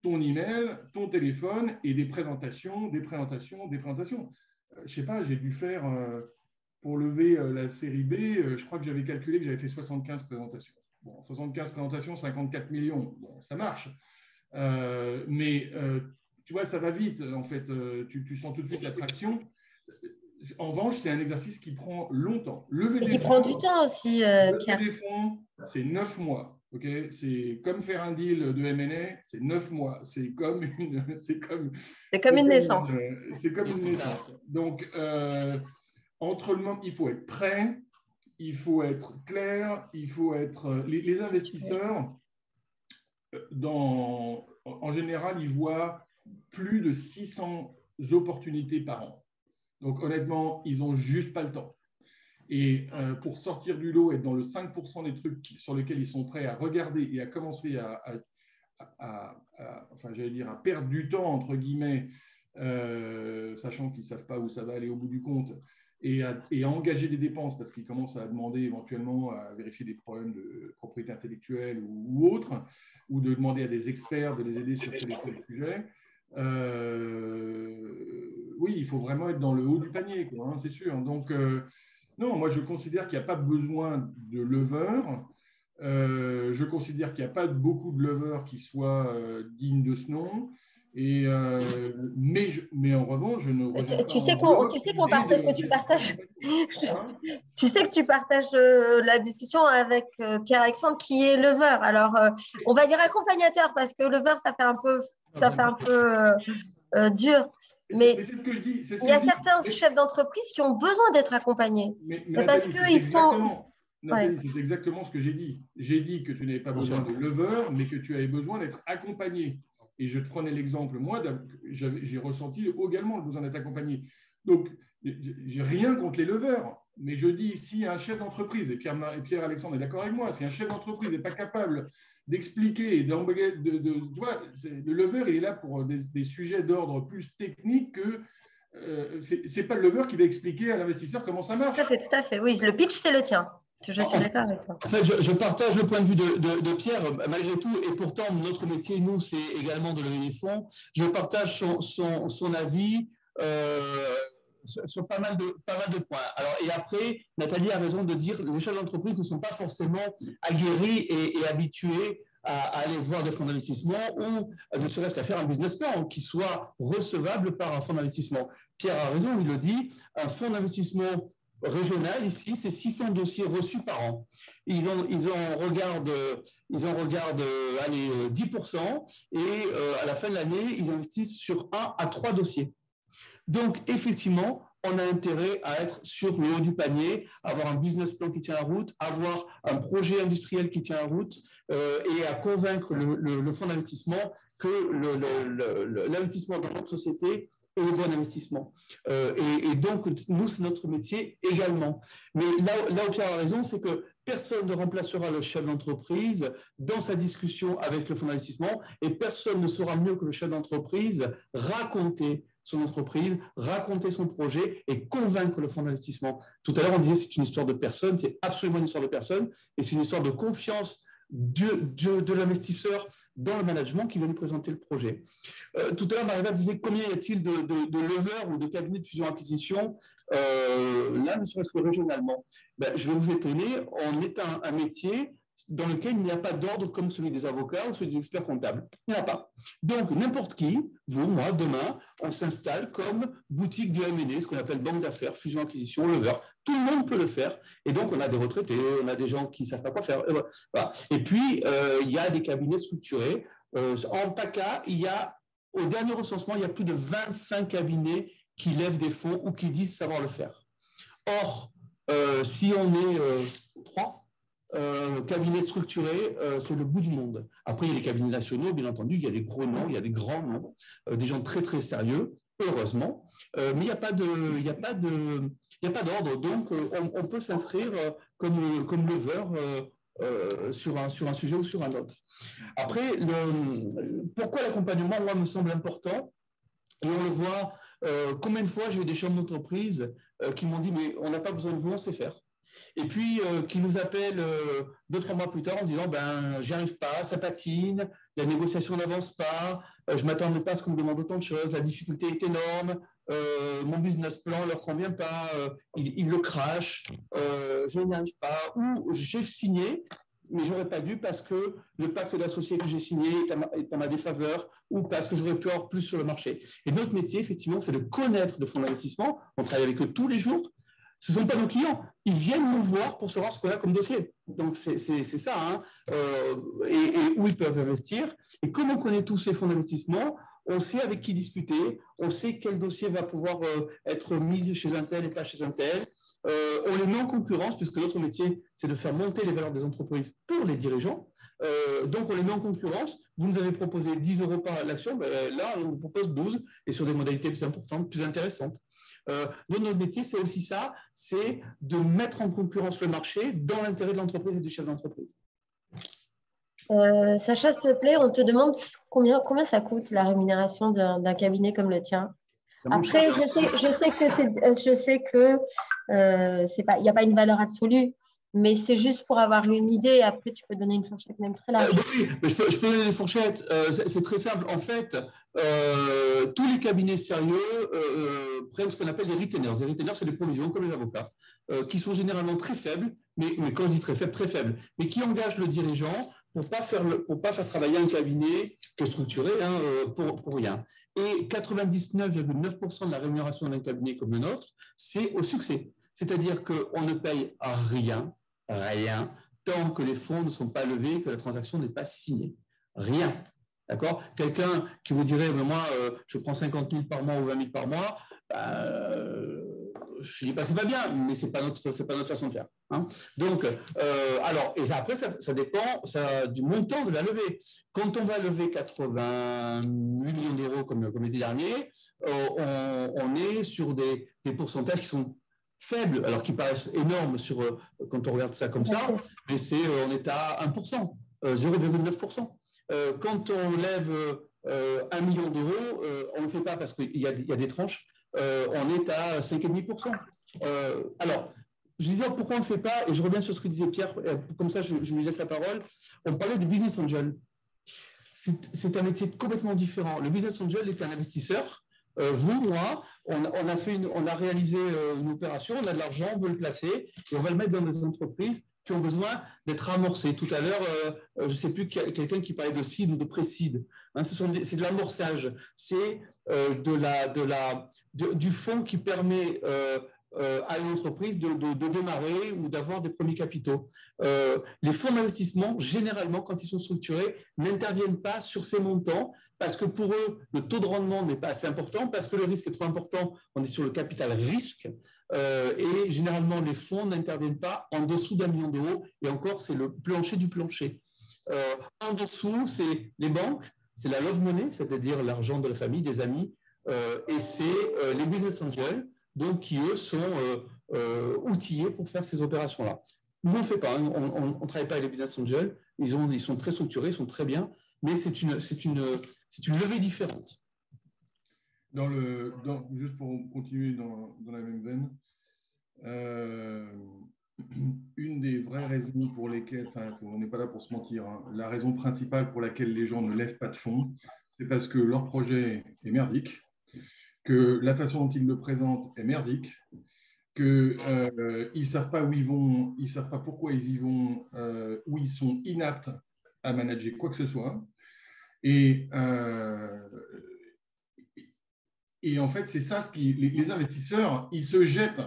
ton email, ton téléphone et des présentations. Je ne sais pas, j'ai dû faire, pour lever la série B, je crois que j'avais calculé que j'avais fait 75 présentations. Bon, 75 présentations, 54 millions, bon, ça marche. Mais tu vois, ça va vite, en fait. Tu sens tout de suite l'attraction. En revanche, c'est un exercice qui prend longtemps. Qui prend du temps aussi, Pierre. Lever des fonds, c'est 9 mois. Okay, c'est comme faire un deal de M&A, c'est 9 mois. C'est comme une naissance. C'est comme une naissance. Donc, entre le moment, il faut être prêt, il faut être clair, il faut être. Les investisseurs, en général, ils voient plus de 600 opportunités par an. Donc, honnêtement, ils n'ont juste pas le temps. Et pour sortir du lot, être dans le 5% des trucs sur lesquels ils sont prêts à regarder et à commencer enfin, j'allais dire, à perdre du temps, entre guillemets, sachant qu'ils ne savent pas où ça va aller au bout du compte, et à engager des dépenses parce qu'ils commencent à demander éventuellement à vérifier des problèmes de propriété intellectuelle ou autres, ou de demander à des experts de les aider sur tel et tel sujet. Oui, il faut vraiment être dans le haut du panier, quoi, hein, c'est sûr. Donc, non, moi, je considère qu'il n'y a pas besoin de lever. Je considère qu'il n'y a pas beaucoup de levers qui soient dignes de ce nom. Mais en revanche, je ne rejoins pas. Tu sais que tu partages la discussion avec Pierre-Alexandre qui est lever. Alors, on va dire accompagnateur parce que lever, ça fait un peu dur. Mais c'est ce que je dis. Il y a certains chefs d'entreprise qui ont besoin d'être accompagnés. Mais parce qu'ils sont. Nathalie, c'est exactement ce que j'ai dit. J'ai dit que tu n'avais pas besoin de lever, mais que tu avais besoin d'être accompagné. Et je te prenais l'exemple, moi, j'ai ressenti également le besoin d'être accompagné. Donc, j'ai rien contre les levers, mais je dis, si un chef d'entreprise, et Pierre-Alexandre est d'accord avec moi, si un chef d'entreprise n'est pas capable d'expliquer et d'engager, tu vois, le lever il est là pour des sujets d'ordre plus technique que c'est pas le lever qui va expliquer à l'investisseur comment ça marche. Tout à fait. Oui, le pitch, c'est le tien. Je suis d'accord avec toi. En fait, je partage le point de vue de Pierre, malgré tout, et pourtant, notre métier, nous, c'est également de lever des fonds. Je partage son avis sur pas mal de points. Alors, et après, Nathalie a raison de dire que les chefs d'entreprise ne sont pas forcément aguerris et habitués à aller voir des fonds d'investissement ou ne serait-ce qu'à faire un business plan qui soit recevable par un fonds d'investissement. Pierre a raison, il le dit, un fonds d'investissement régional, ici, c'est 600 dossiers reçus par an. Ils en regardent 10% et à la fin de l'année, ils investissent sur 1 à 3 dossiers. Donc, effectivement, on a intérêt à être sur le haut du panier, avoir un business plan qui tient la route, avoir un projet industriel qui tient la route et à convaincre le fonds d'investissement que l'investissement dans notre société et au bon investissement. Et donc, nous, c'est notre métier également. Mais là où Pierre a raison, c'est que personne ne remplacera le chef d'entreprise dans sa discussion avec le fonds d'investissement et personne ne saura mieux que le chef d'entreprise raconter son entreprise, raconter son projet et convaincre le fonds d'investissement. Tout à l'heure, on disait que c'est une histoire de personne, c'est absolument une histoire de personne et c'est une histoire de confiance de l'investisseur dans le management qui va nous présenter le projet. Tout à l'heure, Marie-Ève disait combien y a-t-il de leveurs ou de cabinets de fusion-acquisition là, ne serait-ce que régionalement. Je vais vous étonner, on est un métier dans lequel il n'y a pas d'ordre comme celui des avocats ou celui des experts comptables. Il n'y en a pas. Donc, n'importe qui, vous, moi, demain, on s'installe comme boutique du M&A, ce qu'on appelle banque d'affaires, fusion-acquisition, lever. Tout le monde peut le faire. Et donc, on a des retraités, on a des gens qui ne savent pas quoi faire. Voilà. Et puis, il y a des cabinets structurés. En PACA, au dernier recensement, il y a plus de 25 cabinets qui lèvent des fonds ou qui disent savoir le faire. Or, si on est 3, cabinets structurés, c'est le bout du monde. Après, il y a les cabinets nationaux, bien entendu, il y a des gros noms, il y a des grands noms, des gens très très sérieux, heureusement, mais il n'y a pas d'ordre, donc on peut s'inscrire comme lever sur un sujet ou sur un autre. Après, pourquoi l'accompagnement, moi, me semble important, et on le voit, combien de fois j'ai eu des chefs d'entreprise qui m'ont dit mais on n'a pas besoin de vous, on sait faire. Et puis qui nous appellent 2-3 mois plus tard en disant j'y arrive pas, ça patine, la négociation n'avance pas, je m'attendais pas à ce qu'on me demande autant de choses, la difficulté est énorme, mon business plan leur convient pas, ils le crachent, je n'y arrive pas, ou j'ai signé mais j'aurais pas dû parce que le pacte d'associés que j'ai signé est à ma défaveur ou parce que j'aurais pu avoir plus sur le marché. Et notre métier, effectivement, c'est de connaître le fonds d'investissement. On travaille avec eux tous les jours. Ce ne sont pas nos clients. Ils viennent nous voir pour savoir ce qu'on a comme dossier. Donc, c'est ça. Hein. Et où ils peuvent investir. Et comme on connaît tous ces fonds d'investissement, on sait avec qui discuter. On sait quel dossier va pouvoir être mis chez un tel et pas chez un tel. On les met en concurrence, puisque notre métier, c'est de faire monter les valeurs des entreprises pour les dirigeants. Donc, on les met en concurrence. Vous nous avez proposé 10 € par l'action. Là, on vous propose 12 et sur des modalités plus importantes, plus intéressantes. Donc, notre métier, c'est aussi ça, c'est de mettre en concurrence le marché dans l'intérêt de l'entreprise et du chef d'entreprise. Sacha, s'il te plaît, on te demande combien ça coûte la rémunération d'un cabinet comme le tien. Après, je sais que il n'y a pas une valeur absolue, mais c'est juste pour avoir une idée. Après, tu peux donner une fourchette même très large. Oui, mais je peux donner des fourchettes. C'est très simple. En fait, tous les cabinets sérieux prennent ce qu'on appelle des retainers. Les retainers, c'est des provisions comme les avocats, qui sont généralement très faibles, mais quand je dis très faibles, mais qui engagent le dirigeant pour pas faire travailler un cabinet qui est structuré pour rien. Et 99,9% de la rémunération d'un cabinet comme le nôtre, c'est au succès. C'est-à-dire qu'on ne paye rien, tant que les fonds ne sont pas levés, que la transaction n'est pas signée. Rien. D'accord ? Quelqu'un qui vous dirait, moi, je prends 50 000 par mois ou 20 000 par mois, je ne dis pas que ce n'est pas bien, mais ce n'est pas notre façon de faire. Hein. Donc, et après, ça dépend du montant de la levée. Quand on va lever 88 millions d'euros comme l'été dernier, on est sur des pourcentages qui sont faibles, alors qui paraissent énormes quand on regarde ça comme ça, mais on est à 1%, 0,9%. Quand on lève 1 million d'euros, on ne le fait pas parce qu'il y a des tranches, on est à 5,5%. Alors, je disais pourquoi on ne le fait pas, et je reviens sur ce que disait Pierre, comme ça je lui laisse la parole. On parlait du business angel. C'est un métier complètement différent. Le business angel est un investisseur. Vous, moi, on a réalisé une opération, on a de l'argent, on veut le placer, et on va le mettre dans des entreprises qui ont besoin d'être amorcées. Tout à l'heure, je ne sais plus, quelqu'un qui parlait de seed ou de pré-seed. Hein, c'est de l'amorçage. C'est du fonds qui permet à une entreprise de démarrer ou d'avoir des premiers capitaux. Les fonds d'investissement, généralement, quand ils sont structurés, n'interviennent pas sur ces montants parce que pour eux, le taux de rendement n'est pas assez important, parce que le risque est trop important, on est sur le capital risque, et généralement, les fonds n'interviennent pas en dessous d'1 million d'euros, et encore, c'est le plancher du plancher. En dessous, c'est les banques, c'est la love money, c'est-à-dire l'argent de la famille, des amis, et c'est les business angels, donc qui eux sont outillés pour faire ces opérations-là. Nous, on ne fait pas, hein, on ne travaille pas avec les business angels, ils sont très structurés, ils sont très bien, mais c'est une levée différente. Juste pour continuer dans la même veine, une des vraies raisons pour lesquelles, on n'est pas là pour se mentir, hein, la raison principale pour laquelle les gens ne lèvent pas de fonds, c'est parce que leur projet est merdique, que la façon dont ils le présentent est merdique, qu'ils ne savent pas où ils vont, ils ne savent pas pourquoi ils y vont, où ils sont inaptes à manager quoi que ce soit. Et en fait, c'est ça, les investisseurs, ils se jettent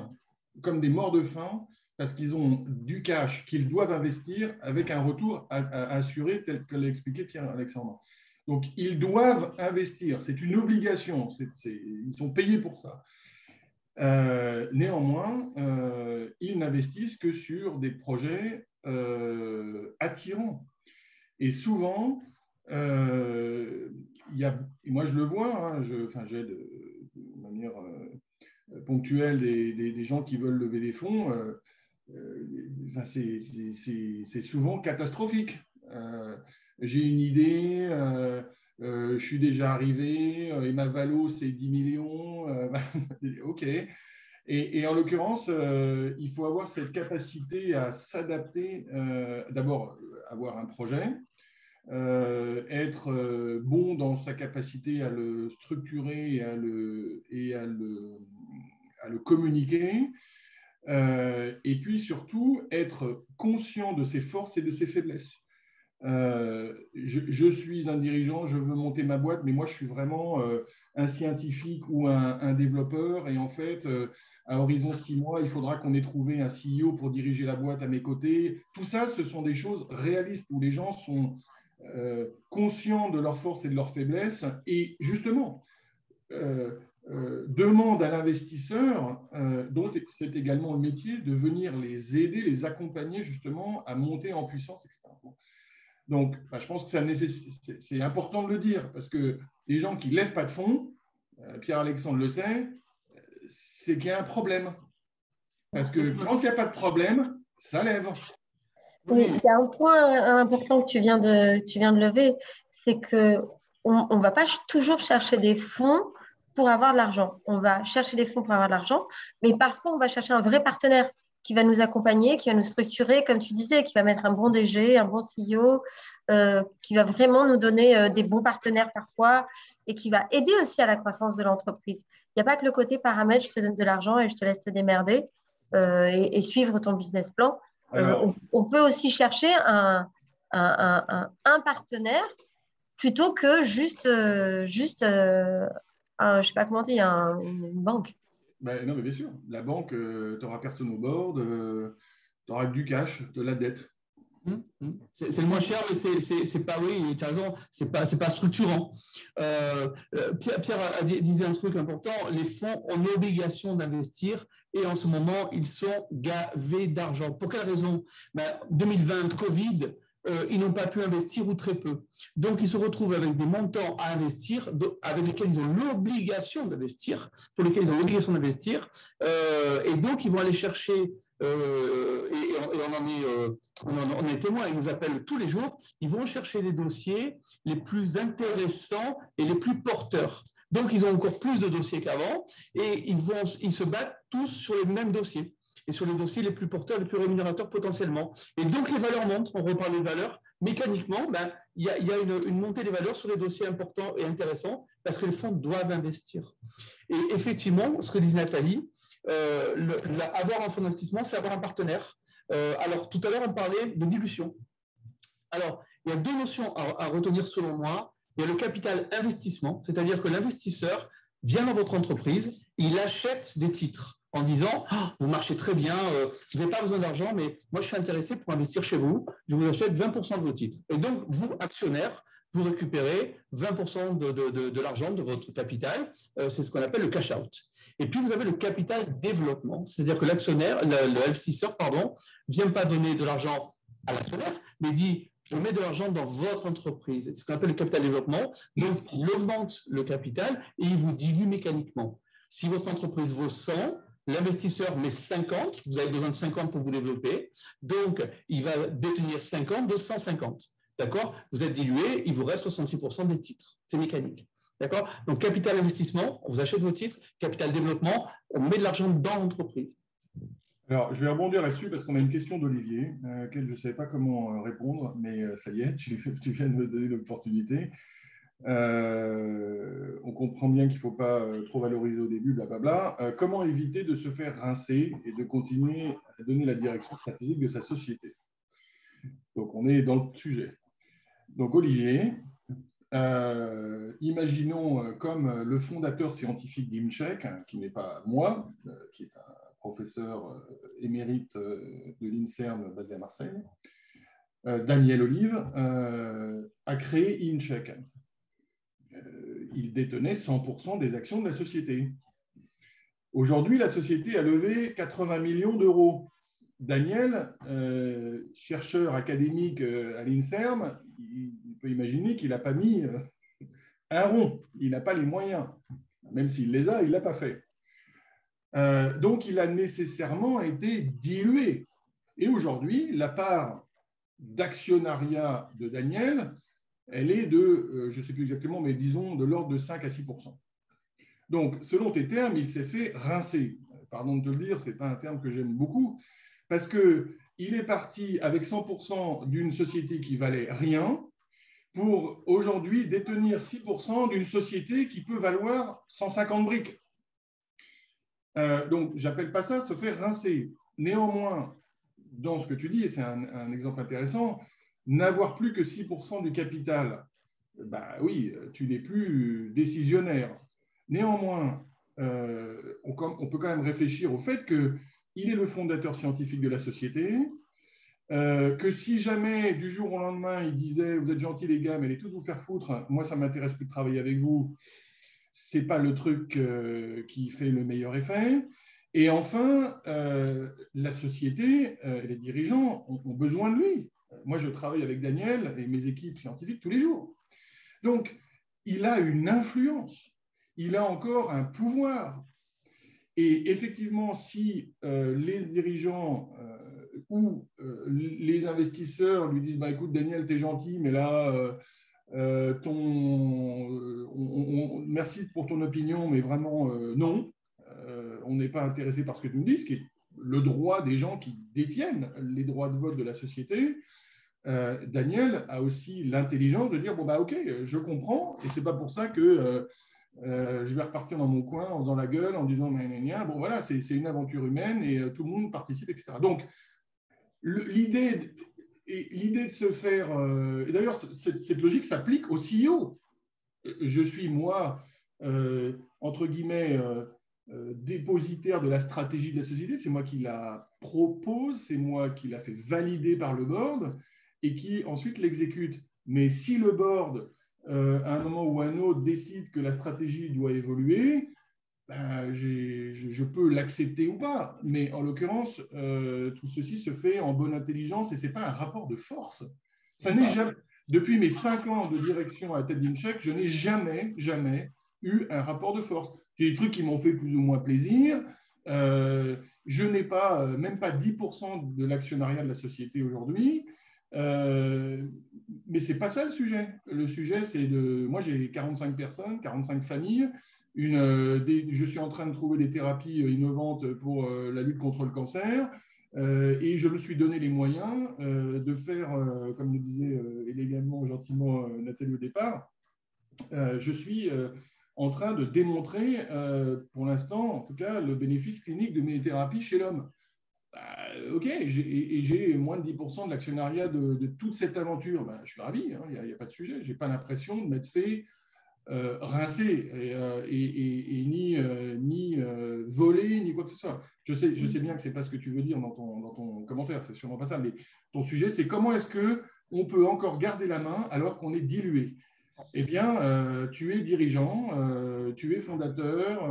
comme des morts de faim parce qu'ils ont du cash qu'ils doivent investir avec un retour à assurer, tel que l'a expliqué Pierre-Alexandre. Donc, ils doivent investir, c'est une obligation, ils sont payés pour ça. Néanmoins, ils n'investissent que sur des projets attirants. Et souvent, moi je le vois, hein, j'ai de manière ponctuelle des gens qui veulent lever des fonds, c'est souvent catastrophique. J'ai une idée, je suis déjà arrivé, et ma valo c'est 10 millions, ok. Et en l'occurrence, il faut avoir cette capacité à s'adapter, d'abord avoir un projet, être bon dans sa capacité à le structurer et à le communiquer, et puis surtout être conscient de ses forces et de ses faiblesses. Je suis un dirigeant, je veux monter ma boîte, mais moi je suis vraiment un scientifique ou un développeur, et en fait à horizon 6 mois il faudra qu'on ait trouvé un CEO pour diriger la boîte à mes côtés. Tout ça, ce sont des choses réalistes où les gens sont conscients de leurs forces et de leurs faiblesses, et justement demandent à l'investisseur, dont c'est également le métier, de venir les aider, les accompagner justement à monter en puissance, etc. Donc, je pense que c'est important de le dire, parce que les gens qui ne lèvent pas de fonds, Pierre-Alexandre le sait, c'est qu'il y a un problème. Parce que quand il n'y a pas de problème, ça lève. Oui, il y a un point important que tu viens de lever, c'est qu'on ne va pas toujours chercher des fonds pour avoir de l'argent. On va chercher des fonds pour avoir de l'argent, mais parfois on va chercher un vrai partenaire qui va nous accompagner, qui va nous structurer, comme tu disais, qui va mettre un bon DG, un bon CEO, qui va vraiment nous donner des bons partenaires parfois, et qui va aider aussi à la croissance de l'entreprise. Il n'y a pas que le côté paramètre, je te donne de l'argent et je te laisse te démerder et suivre ton business plan. On peut aussi chercher un partenaire plutôt que juste je ne sais pas comment dire, une banque. Non, mais bien sûr. La banque, tu n'auras personne au board, tu auras du cash, de la dette. C'est le moins cher, mais c'est pas, oui, tu as raison, c'est pas structurant. Pierre disait un truc important, les fonds ont l'obligation d'investir, et en ce moment, ils sont gavés d'argent. Pour quelle raison? 2020, Covid, ils n'ont pas pu investir ou très peu. Donc, ils se retrouvent avec des montants à investir, avec lesquels ils ont l'obligation d'investir, pour lesquels ils ont l'obligation d'investir, et donc, ils vont aller chercher, et on est témoin, ils nous appellent tous les jours, ils vont chercher les dossiers les plus intéressants et les plus porteurs. Donc, ils ont encore plus de dossiers qu'avant, et ils se battent tous sur les mêmes dossiers, et sur les dossiers les plus porteurs, les plus rémunérateurs potentiellement. Et donc, les valeurs montent, on reparle des valeurs, mécaniquement, il y a une montée des valeurs sur les dossiers importants et intéressants, parce que les fonds doivent investir. Et effectivement, ce que disait Nathalie, avoir un fonds d'investissement, c'est avoir un partenaire. Alors, tout à l'heure, on parlait de dilution. Alors, il y a deux notions à retenir selon moi. Il y a le capital investissement, c'est-à-dire que l'investisseur vient dans votre entreprise, il achète des titres en disant « vous marchez très bien, vous n'avez pas besoin d'argent, mais moi, je suis intéressé pour investir chez vous, je vous achète 20% de vos titres. » Et donc, vous, actionnaire, vous récupérez 20% de l'argent de votre capital. C'est ce qu'on appelle le cash-out. Et puis, vous avez le capital développement, c'est-à-dire que l'actionnaire, l'investisseur, vient pas donner de l'argent à l'actionnaire, mais dit on met de l'argent dans votre entreprise. C'est ce qu'on appelle le capital développement. Donc, il augmente le capital et il vous dilue mécaniquement. Si votre entreprise vaut 100, l'investisseur met 50, vous avez besoin de 50 pour vous développer, donc il va détenir 50 de 150. D'accord? Vous êtes dilué, il vous reste 66% des titres. C'est mécanique. D'accord? Donc, capital investissement, on vous achète vos titres. Capital développement, on met de l'argent dans l'entreprise. Alors, je vais rebondir là-dessus parce qu'on a une question d'Olivier, à laquelle je ne savais pas comment répondre, mais ça y est, tu viens de me donner l'opportunité. On comprend bien qu'il ne faut pas trop valoriser au début, blablabla. Comment éviter de se faire rincer et de continuer à donner la direction stratégique de sa société? Donc, on est dans le sujet. Donc, Olivier, imaginons comme le fondateur scientifique d'InCheck, qui n'est pas moi, qui est un professeur émérite de l'INSERM basé à Marseille, Daniel Olive, a créé InCheck. Il détenait 100% des actions de la société. Aujourd'hui, la société a levé 80 millions d'euros. Daniel, chercheur académique à l'INSERM, il peut imaginer qu'il n'a pas mis un rond. Il n'a pas les moyens. Même s'il les a, il ne l'a pas fait. Donc, il a nécessairement été dilué. Et aujourd'hui, la part d'actionnariat de Daniel, elle est de, je ne sais plus exactement, mais disons de l'ordre de 5 à 6%. Donc, selon tes termes, il s'est fait rincer. Pardon de te le dire, ce n'est pas un terme que j'aime beaucoup, parce qu'il est parti avec 100% d'une société qui valait rien pour aujourd'hui détenir 6% d'une société qui peut valoir 150 briques. Donc, je n'appelle pas ça se faire rincer. Néanmoins, dans ce que tu dis, et c'est un exemple intéressant, n'avoir plus que 6% du capital, bah oui, tu n'es plus décisionnaire. Néanmoins, on peut quand même réfléchir au fait qu'il est le fondateur scientifique de la société, que si jamais, du jour au lendemain, il disait « Vous êtes gentils les gars, mais allez tous vous faire foutre, moi ça ne m'intéresse plus de travailler avec vous », ce n'est pas le truc qui fait le meilleur effet. Et enfin, la société, les dirigeants ont besoin de lui. Moi, je travaille avec Daniel et mes équipes scientifiques tous les jours. Donc, il a une influence, il a encore un pouvoir. Et effectivement, si les dirigeants ou les investisseurs lui disent bah, « Écoute, Daniel, tu es gentil, mais là… merci pour ton opinion, mais vraiment non, on n'est pas intéressé par ce que tu nous dis, ce qui est le droit des gens qui détiennent les droits de vote de la société. Daniel a aussi l'intelligence de dire bon bah ok, je comprends, et c'est pas pour ça que je vais repartir dans mon coin en faisant la gueule, en disant bon voilà, c'est une aventure humaine et tout le monde participe, etc. Donc l'idée de se faire… et d'ailleurs, cette logique s'applique au CEO. Je suis, moi, entre guillemets, dépositaire de la stratégie de la société. C'est moi qui la propose, c'est moi qui la fait valider par le board et qui ensuite l'exécute. Mais si le board, à un moment ou à un autre, décide que la stratégie doit évoluer, ben, je peux l'accepter ou pas, mais en l'occurrence, tout ceci se fait en bonne intelligence et ce n'est pas un rapport de force. Ça n'est jamais, depuis mes 5 ans de direction à la tête d'InCheck, je n'ai jamais eu un rapport de force. J'ai des trucs qui m'ont fait plus ou moins plaisir. Je n'ai pas, même pas 10% de l'actionnariat de la société aujourd'hui, mais ce n'est pas ça le sujet. Le sujet, c'est de… Moi, j'ai 45 personnes, 45 familles. Je suis en train de trouver des thérapies innovantes pour la lutte contre le cancer et je me suis donné les moyens de faire, comme le disait élégamment, gentiment Nathalie au départ, je suis en train de démontrer, pour l'instant, en tout cas, le bénéfice clinique de mes thérapies chez l'homme. Ok, j'ai moins de 10% de l'actionnariat de toute cette aventure. Je suis ravi, il n'y a pas de sujet. Je n'ai pas l'impression de m'être fait rincer et ni voler, ni quoi que ce soit. Je sais bien que ce n'est pas ce que tu veux dire dans ton commentaire, c'est sûrement pas ça, mais ton sujet, c'est comment est-ce qu'on peut encore garder la main alors qu'on est dilué. Eh bien, tu es dirigeant, tu es fondateur,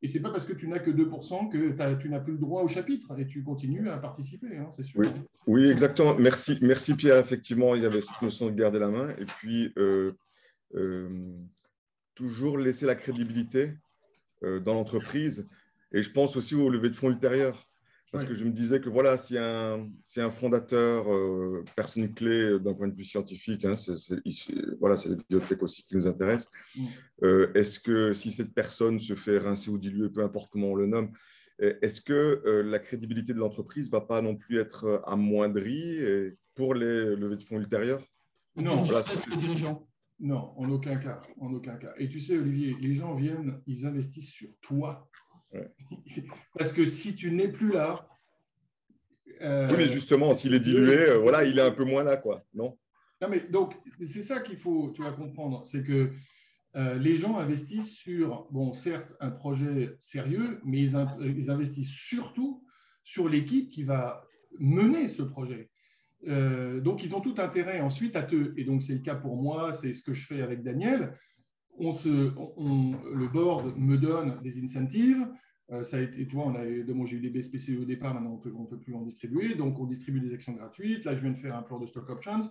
Et ce n'est pas parce que tu n'as que 2% que tu n'as plus le droit au chapitre et tu continues à participer, hein, c'est sûr. Oui, oui, exactement. Merci Pierre. Effectivement, il y avait cette notion de garder la main. Et puis, toujours laisser la crédibilité dans l'entreprise. Et je pense aussi au levée de fonds ultérieur. Parce que je me disais que voilà, si un fondateur, personne clé d'un point de vue scientifique, hein, c'est les biotech aussi qui nous intéressent, est-ce que si cette personne se fait rincer ou diluer, peu importe comment on le nomme, est-ce que la crédibilité de l'entreprise ne va pas non plus être amoindrie pour les levées de fonds ultérieures? Non, voilà, c'est le dirigeant. Non, en aucun cas, en aucun cas. Et tu sais, Olivier, les gens viennent, ils investissent sur toi. Ouais. Parce que si tu n'es plus là… oui, mais justement, s'il est dilué, voilà, il est un peu moins là, quoi, non? Non, mais donc, c'est ça qu'il faut, tu vas comprendre, c'est que les gens investissent sur, bon, certes, un projet sérieux, mais ils investissent surtout sur l'équipe qui va mener ce projet. Donc, ils ont tout intérêt ensuite à te… Et donc, c'est le cas pour moi, c'est ce que je fais avec Daniel. Le board me donne des incentives. Ça a été, tu vois, j'ai eu des BSPCE au départ, maintenant on ne peut plus en distribuer. Donc, on distribue des actions gratuites. Là, je viens de faire un plan de stock options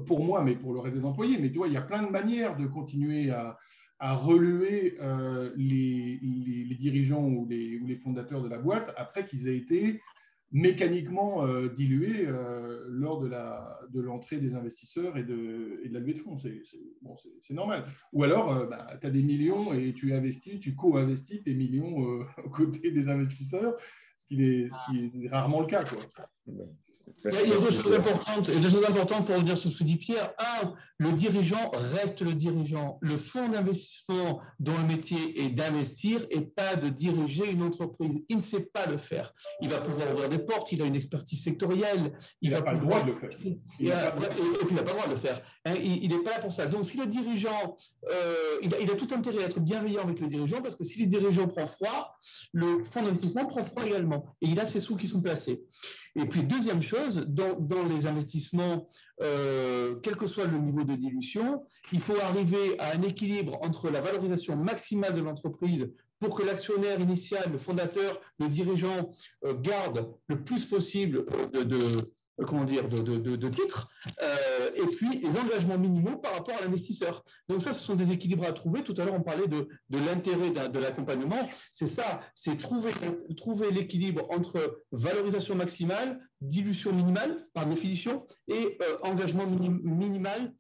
pour moi, mais pour le reste des employés. Mais tu vois, il y a plein de manières de continuer à relever les dirigeants ou les fondateurs de la boîte après qu'ils aient été mécaniquement dilués lors de l'entrée des investisseurs et de la levée de fonds. C'est normal. Ou alors, tu as des millions et tu investis, tu co-investis tes millions aux côtés des investisseurs, ce qui est rarement le cas, quoi. Il y a deux choses importantes pour dire ce que dit Pierre. Un, le dirigeant reste le dirigeant. Le fonds d'investissement dont le métier est d'investir et pas de diriger une entreprise. Il ne sait pas le faire. Il va pouvoir ouvrir des portes, il a une expertise sectorielle. Il n'a pas le droit de le faire. Et puis, il n'a pas le droit de le faire. Il n'est pas là pour ça. Donc, si le dirigeant, il a tout intérêt à être bienveillant avec le dirigeant parce que si le dirigeant prend froid, le fonds d'investissement prend froid également. Et il a ses sous qui sont placés. Et puis, deuxième chose, dans les investissements, quel que soit le niveau de dilution, il faut arriver à un équilibre entre la valorisation maximale de l'entreprise pour que l'actionnaire initial, le fondateur, le dirigeant garde le plus possible de titres, et puis les engagements minimaux par rapport à l'investisseur. Donc ça, ce sont des équilibres à trouver. Tout à l'heure, on parlait de l'intérêt de l'accompagnement. C'est ça, c'est trouver l'équilibre entre valorisation maximale, dilution minimale, par définition, et engagement minimal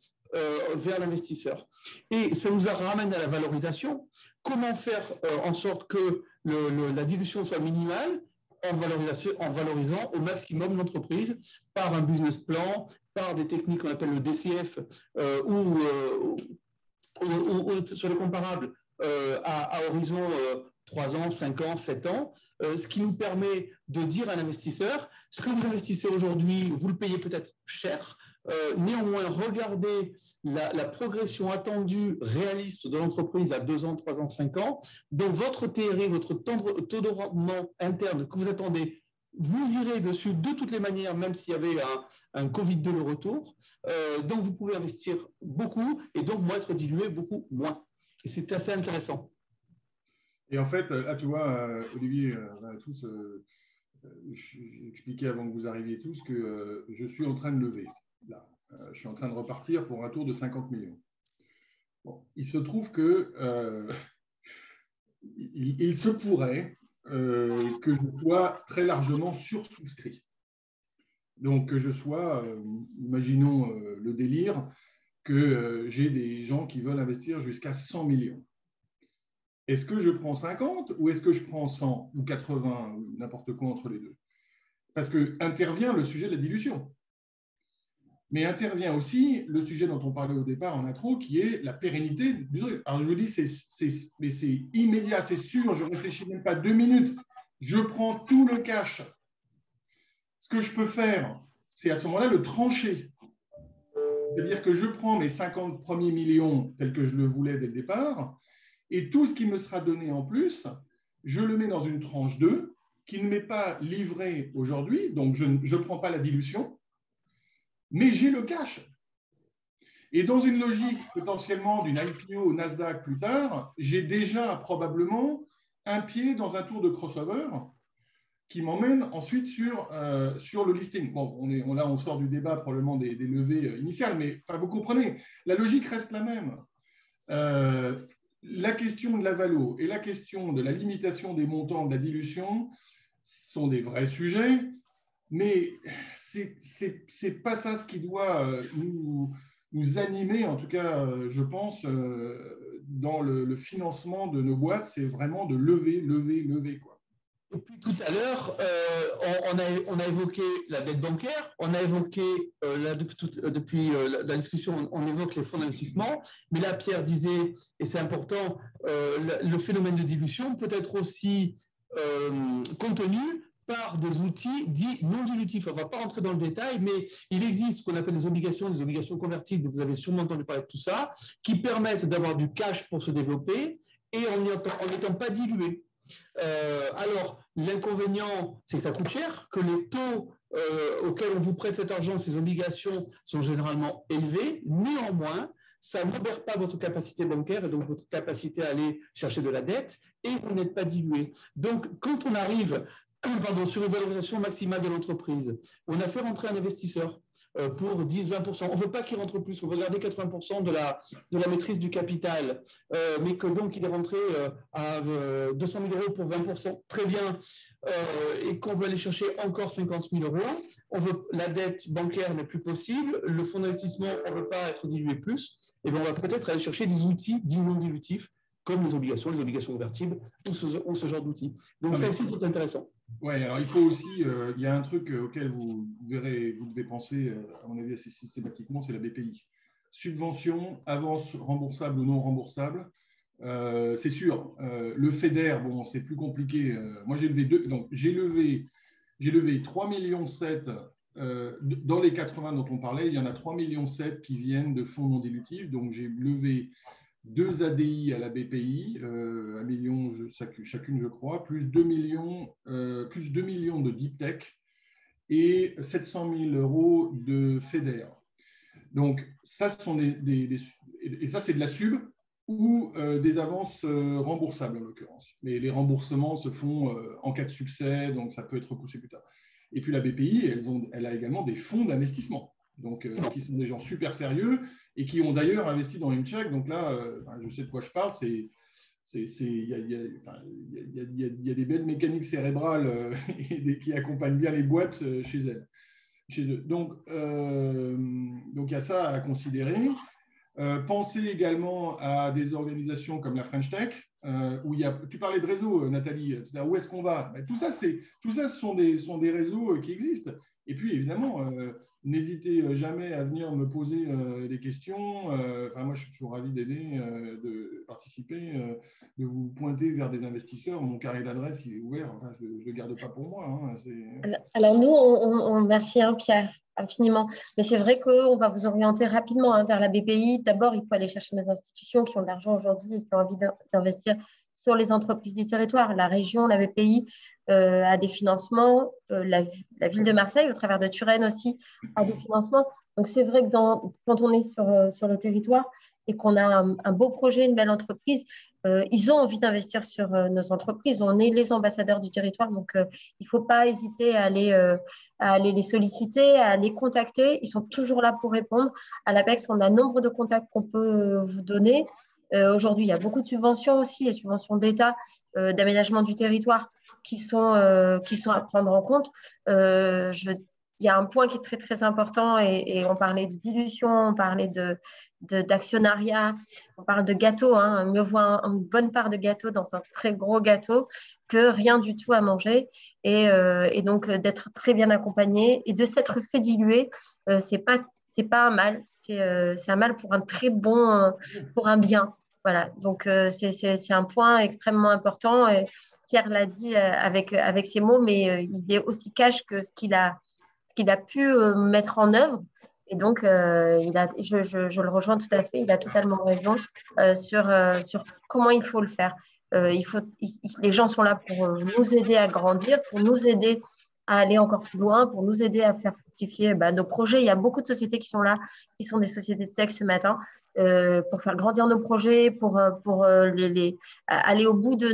vers l'investisseur. Et ça nous ramène à la valorisation. Comment faire en sorte que la dilution soit minimale en valorisant au maximum l'entreprise par un business plan, par des techniques qu'on appelle le DCF ou sur les comparables à horizon 3 ans, 5 ans, 7 ans, ce qui nous permet de dire à l'investisseur, ce que vous investissez aujourd'hui, vous le payez peut-être cher, néanmoins, regardez la progression attendue réaliste de l'entreprise à 2 ans, 3 ans, 5 ans. Donc, votre TRI, votre taux de rendement interne que vous attendez, vous irez dessus de toutes les manières, même s'il y avait un Covid-2 le retour. Donc, vous pouvez investir beaucoup et donc être dilué beaucoup moins. Et c'est assez intéressant. Et en fait, là, tu vois, Olivier, tous, j'expliquais avant que vous arriviez tous que je suis en train de lever. Là, je suis en train de repartir pour un tour de 50 millions. Bon, il se trouve que il se pourrait que je sois très largement sursouscrit. Donc, que je sois, imaginons le délire, que j'ai des gens qui veulent investir jusqu'à 100 millions. Est-ce que je prends 50 ou est-ce que je prends 100 ou 80 ou n'importe quoi entre les deux? Parce qu'intervient le sujet de la dilution. Mais intervient aussi le sujet dont on parlait au départ en intro, qui est la pérennité du truc. Alors, je vous dis, c'est immédiat, c'est sûr, je ne réfléchis même pas 2 minutes. Je prends tout le cash. Ce que je peux faire, c'est à ce moment-là le trancher. C'est-à-dire que je prends mes 50 premiers millions tels que je le voulais dès le départ, et tout ce qui me sera donné en plus, je le mets dans une tranche 2 qui ne m'est pas livrée aujourd'hui, donc je ne prends pas la dilution, mais j'ai le cash. Et dans une logique potentiellement d'une IPO au Nasdaq plus tard, j'ai déjà probablement un pied dans un tour de crossover qui m'emmène ensuite sur le listing. Bon, là, on sort du débat probablement des levées initiales, mais vous comprenez, la logique reste la même. La question de la valo et la question de la limitation des montants de la dilution sont des vrais sujets, mais c'est pas ça ce qui doit nous animer, en tout cas, je pense, dans le financement de nos boîtes, c'est vraiment de lever, quoi. Et puis tout à l'heure, on a évoqué la dette bancaire, on a évoqué, depuis la discussion, on évoque les fonds d'investissement, mais là, Pierre disait, et c'est important, le phénomène de dilution peut être aussi contenu par des outils dits non dilutifs. On ne va pas rentrer dans le détail, mais il existe ce qu'on appelle des obligations convertibles, vous avez sûrement entendu parler de tout ça, qui permettent d'avoir du cash pour se développer et en n'étant pas dilué. Alors, l'inconvénient, c'est que ça coûte cher, que les taux auxquels on vous prête cet argent, ces obligations, sont généralement élevés. Néanmoins, ça n'obère pas votre capacité bancaire et donc votre capacité à aller chercher de la dette et vous n'êtes pas dilué. Donc, quand on arrive sur une valorisation maximale de l'entreprise, on a fait rentrer un investisseur pour 10-20%. On ne veut pas qu'il rentre plus, on veut garder 80% de la maîtrise du capital, mais que donc il est rentré à 200 000 euros pour 20%, très bien, et qu'on veut aller chercher encore 50 000 euros. La dette bancaire n'est plus possible, le fonds d'investissement, on ne veut pas être dilué plus, et bien on va peut-être aller chercher des outils dits non dilutifs, comme les obligations convertibles ou ce genre d'outils. Donc ça aussi, c'est intéressant. Oui, alors il faut aussi, il y a un truc auquel vous devez penser, à mon avis, assez systématiquement, c'est la BPI. Subvention, avance remboursable ou non remboursable, c'est sûr. Le FEDER, bon, c'est plus compliqué. Moi, j'ai levé 3,7 millions. Dans les 80 dont on parlait, il y en a 3,7 millions qui viennent de fonds non dilutifs. Donc, j'ai levé 2 ADI à la BPI, 1 million chacune, je crois, plus 2 millions de Deep Tech et 700 000 euros de FEDER. Donc, ça, ça c'est de la sub ou des avances remboursables, en l'occurrence. Mais les remboursements se font en cas de succès, donc ça peut être repoussé plus tard. Et puis, la BPI, elle a également des fonds d'investissement. Donc, qui sont des gens super sérieux et qui ont d'ailleurs investi dans ImCheck. Donc là, je sais de quoi je parle. Il y a des belles mécaniques cérébrales qui accompagnent bien les boîtes chez eux. Donc, il y a ça à considérer. Pensez également à des organisations comme la French Tech, où tu parlais de réseau, Nathalie, où est-ce qu'on va? Tout ça, ce sont des réseaux qui existent. Et puis, évidemment, n'hésitez jamais à venir me poser des questions. Moi, je suis toujours ravi d'aider, de participer, de vous pointer vers des investisseurs. Mon carnet d'adresse, il est ouvert. Enfin, je ne le garde pas pour moi. Hein. Alors, nous, on remercie Pierre infiniment. Mais c'est vrai qu'on va vous orienter rapidement vers la BPI. D'abord, il faut aller chercher les institutions qui ont de l'argent aujourd'hui et qui ont envie d'investir sur les entreprises du territoire. La région, la BPI a des financements. La ville de Marseille, au travers de Turenne aussi, a des financements. Donc, c'est vrai que quand on est sur le territoire et qu'on a un beau projet, une belle entreprise, ils ont envie d'investir sur nos entreprises. On est les ambassadeurs du territoire, donc il ne faut pas hésiter à aller les solliciter, à les contacter. Ils sont toujours là pour répondre. À l'APEX, on a nombre de contacts qu'on peut vous donner. Aujourd'hui, il y a beaucoup de subventions aussi, les subventions d'État, d'aménagement du territoire qui sont à prendre en compte. Il y a un point qui est très, très important et on parlait de dilution, on parlait d'actionnariat, on parle de gâteau. Mieux vaut une bonne part de gâteau dans un très gros gâteau que rien du tout à manger. Et donc, d'être très bien accompagné et de s'être fait diluer, c'est pas un mal. C'est un mal pour un très bon, pour un bien. Voilà, donc c'est un point extrêmement important. Et Pierre l'a dit avec ses mots, mais il est aussi cash que ce qu'il a pu mettre en œuvre. Et donc, je le rejoins tout à fait, il a totalement raison sur comment il faut le faire. Les gens sont là pour nous aider à grandir, pour nous aider à aller encore plus loin, pour nous aider à faire fructifier nos projets. Il y a beaucoup de sociétés qui sont là, qui sont des sociétés de tech ce matin, pour faire grandir nos projets, pour aller au bout de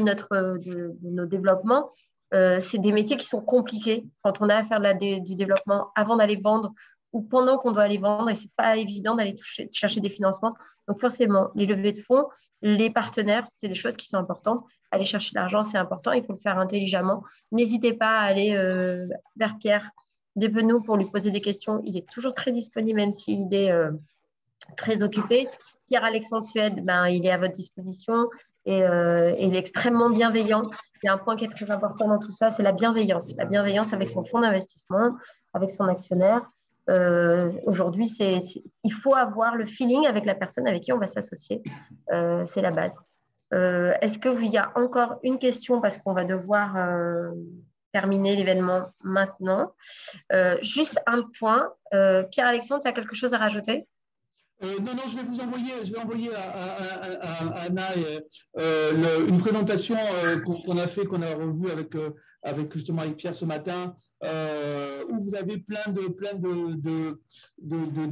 nos développements. C'est des métiers qui sont compliqués quand on a à faire du développement avant d'aller vendre ou pendant qu'on doit aller vendre, et ce n'est pas évident d'aller chercher des financements. Donc forcément, les levées de fonds, les partenaires, c'est des choses qui sont importantes. Aller chercher de l'argent, c'est important, il faut le faire intelligemment. N'hésitez pas à aller vers Pierre Despenous pour lui poser des questions. Il est toujours très disponible, même s'il est très occupé. Pierre-Alexandre Suède, il est à votre disposition et il est extrêmement bienveillant. Il y a un point qui est très important dans tout ça, c'est la bienveillance. La bienveillance avec son fonds d'investissement, avec son actionnaire. Aujourd'hui, il faut avoir le feeling avec la personne avec qui on va s'associer. C'est la base. Est-ce qu'il y a encore une question parce qu'on va devoir terminer l'événement maintenant. Juste un point. Pierre-Alexandre, tu as quelque chose à rajouter? Non, je vais envoyer à Anna une présentation qu'on a revue avec justement avec Pierre ce matin, où vous avez plein de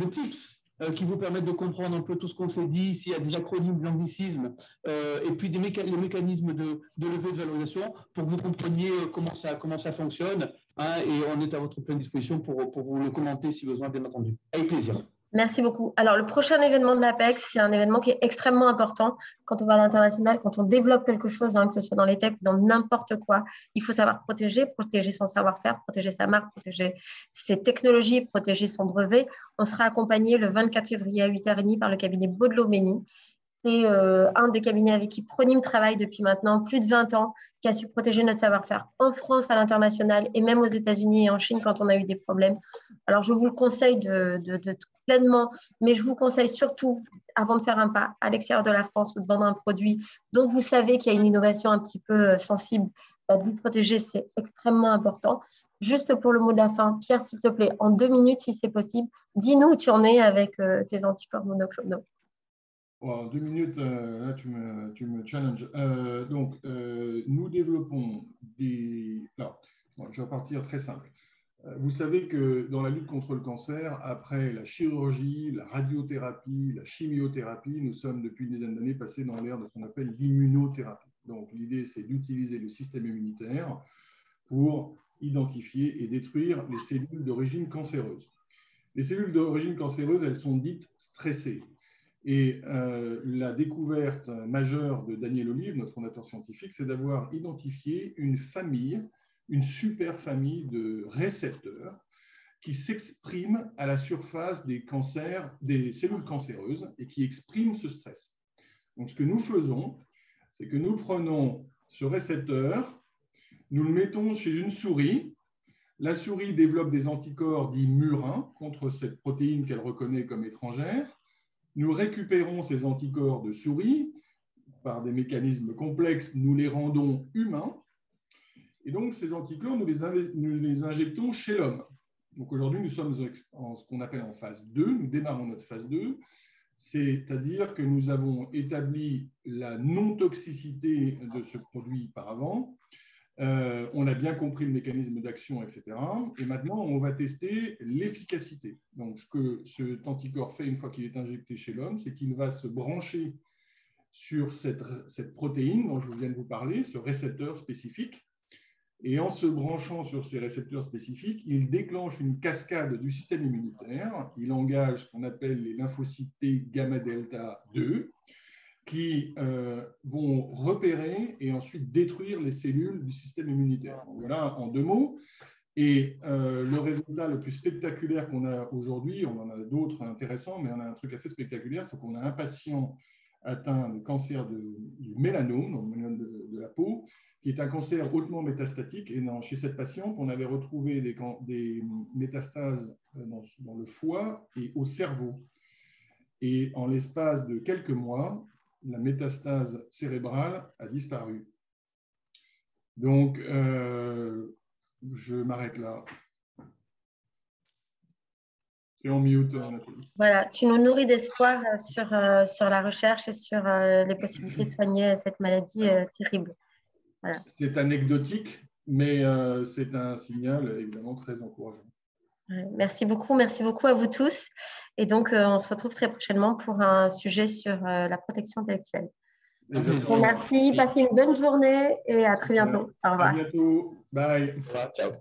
tips qui vous permettent de comprendre un peu tout ce qu'on s'est dit, s'il y a des acronymes, des anglicismes, et puis les mécanismes de levée de valorisation pour que vous compreniez comment ça fonctionne, hein, et on est à votre pleine disposition pour vous le commenter si besoin, bien entendu. Avec plaisir. Merci beaucoup. Alors, le prochain événement de l'APEX, c'est un événement qui est extrêmement important quand on va à l'international, quand on développe quelque chose, hein, que ce soit dans les techs ou dans n'importe quoi. Il faut savoir protéger son savoir-faire, protéger sa marque, protéger ses technologies, protéger son brevet. On sera accompagné le 24 février à 8h30 par le cabinet Baudelot-Mény. C'est un des cabinets avec qui Pronim travaille depuis maintenant plus de 20 ans, qui a su protéger notre savoir-faire en France, à l'international et même aux États-Unis et en Chine quand on a eu des problèmes. Alors, je vous le conseille pleinement, mais je vous conseille surtout, avant de faire un pas à l'extérieur de la France ou de vendre un produit dont vous savez qu'il y a une innovation un petit peu sensible, de vous protéger, c'est extrêmement important. Juste pour le mot de la fin, Pierre, s'il te plaît, en 2 minutes, si c'est possible, dis-nous où tu en es avec tes anticorps monoclonaux. En 2 minutes, là, tu me challenges. Nous développons des… Alors, je vais partir très simple. Vous savez que dans la lutte contre le cancer, après la chirurgie, la radiothérapie, la chimiothérapie, nous sommes depuis une dizaine d'années passés dans l'ère de ce qu'on appelle l'immunothérapie. Donc, l'idée, c'est d'utiliser le système immunitaire pour identifier et détruire les cellules d'origine cancéreuse. Les cellules d'origine cancéreuse, elles sont dites stressées. Et la découverte majeure de Daniel Olive, notre fondateur scientifique, c'est d'avoir identifié une super famille de récepteurs qui s'expriment à la surface des cellules cancéreuses et qui expriment ce stress. Donc, ce que nous faisons, c'est que nous prenons ce récepteur, nous le mettons chez une souris. La souris développe des anticorps dits murins contre cette protéine qu'elle reconnaît comme étrangère. Nous récupérons ces anticorps de souris, par des mécanismes complexes, nous les rendons humains. Et donc, ces anticorps, nous les injectons chez l'homme. Donc, aujourd'hui, nous sommes en ce qu'on appelle en phase 2. Nous démarrons notre phase 2. C'est-à-dire que nous avons établi la non-toxicité de ce produit par avant. On a bien compris le mécanisme d'action, etc. Et maintenant, on va tester l'efficacité. Donc, ce que cet anticorps fait une fois qu'il est injecté chez l'homme, c'est qu'il va se brancher sur cette protéine dont je viens de vous parler, ce récepteur spécifique. Et en se branchant sur ces récepteurs spécifiques, il déclenche une cascade du système immunitaire. Il engage ce qu'on appelle les lymphocytes T gamma-delta 2, qui vont repérer et ensuite détruire les cellules du système immunitaire. Donc voilà, en 2 mots. Et le résultat le plus spectaculaire qu'on a aujourd'hui, on en a d'autres intéressants, mais on a un truc assez spectaculaire, c'est qu'on a un patient atteint de cancer du mélanome, donc de la peau, qui est un cancer hautement métastatique. Et chez cette patiente, on avait retrouvé des métastases dans le foie et au cerveau. Et en l'espace de quelques mois, la métastase cérébrale a disparu. Donc, je m'arrête là. Et en mute, Nathalie. Voilà, tu nous nourris d'espoir sur la recherche et sur les possibilités de soigner cette maladie terrible. Voilà. C'est anecdotique, mais c'est un signal évidemment très encourageant. Merci beaucoup à vous tous. Et donc, on se retrouve très prochainement pour un sujet sur la protection intellectuelle. Merci, passez une bonne journée et à très bientôt. Au revoir. À bientôt. Bye. Ciao.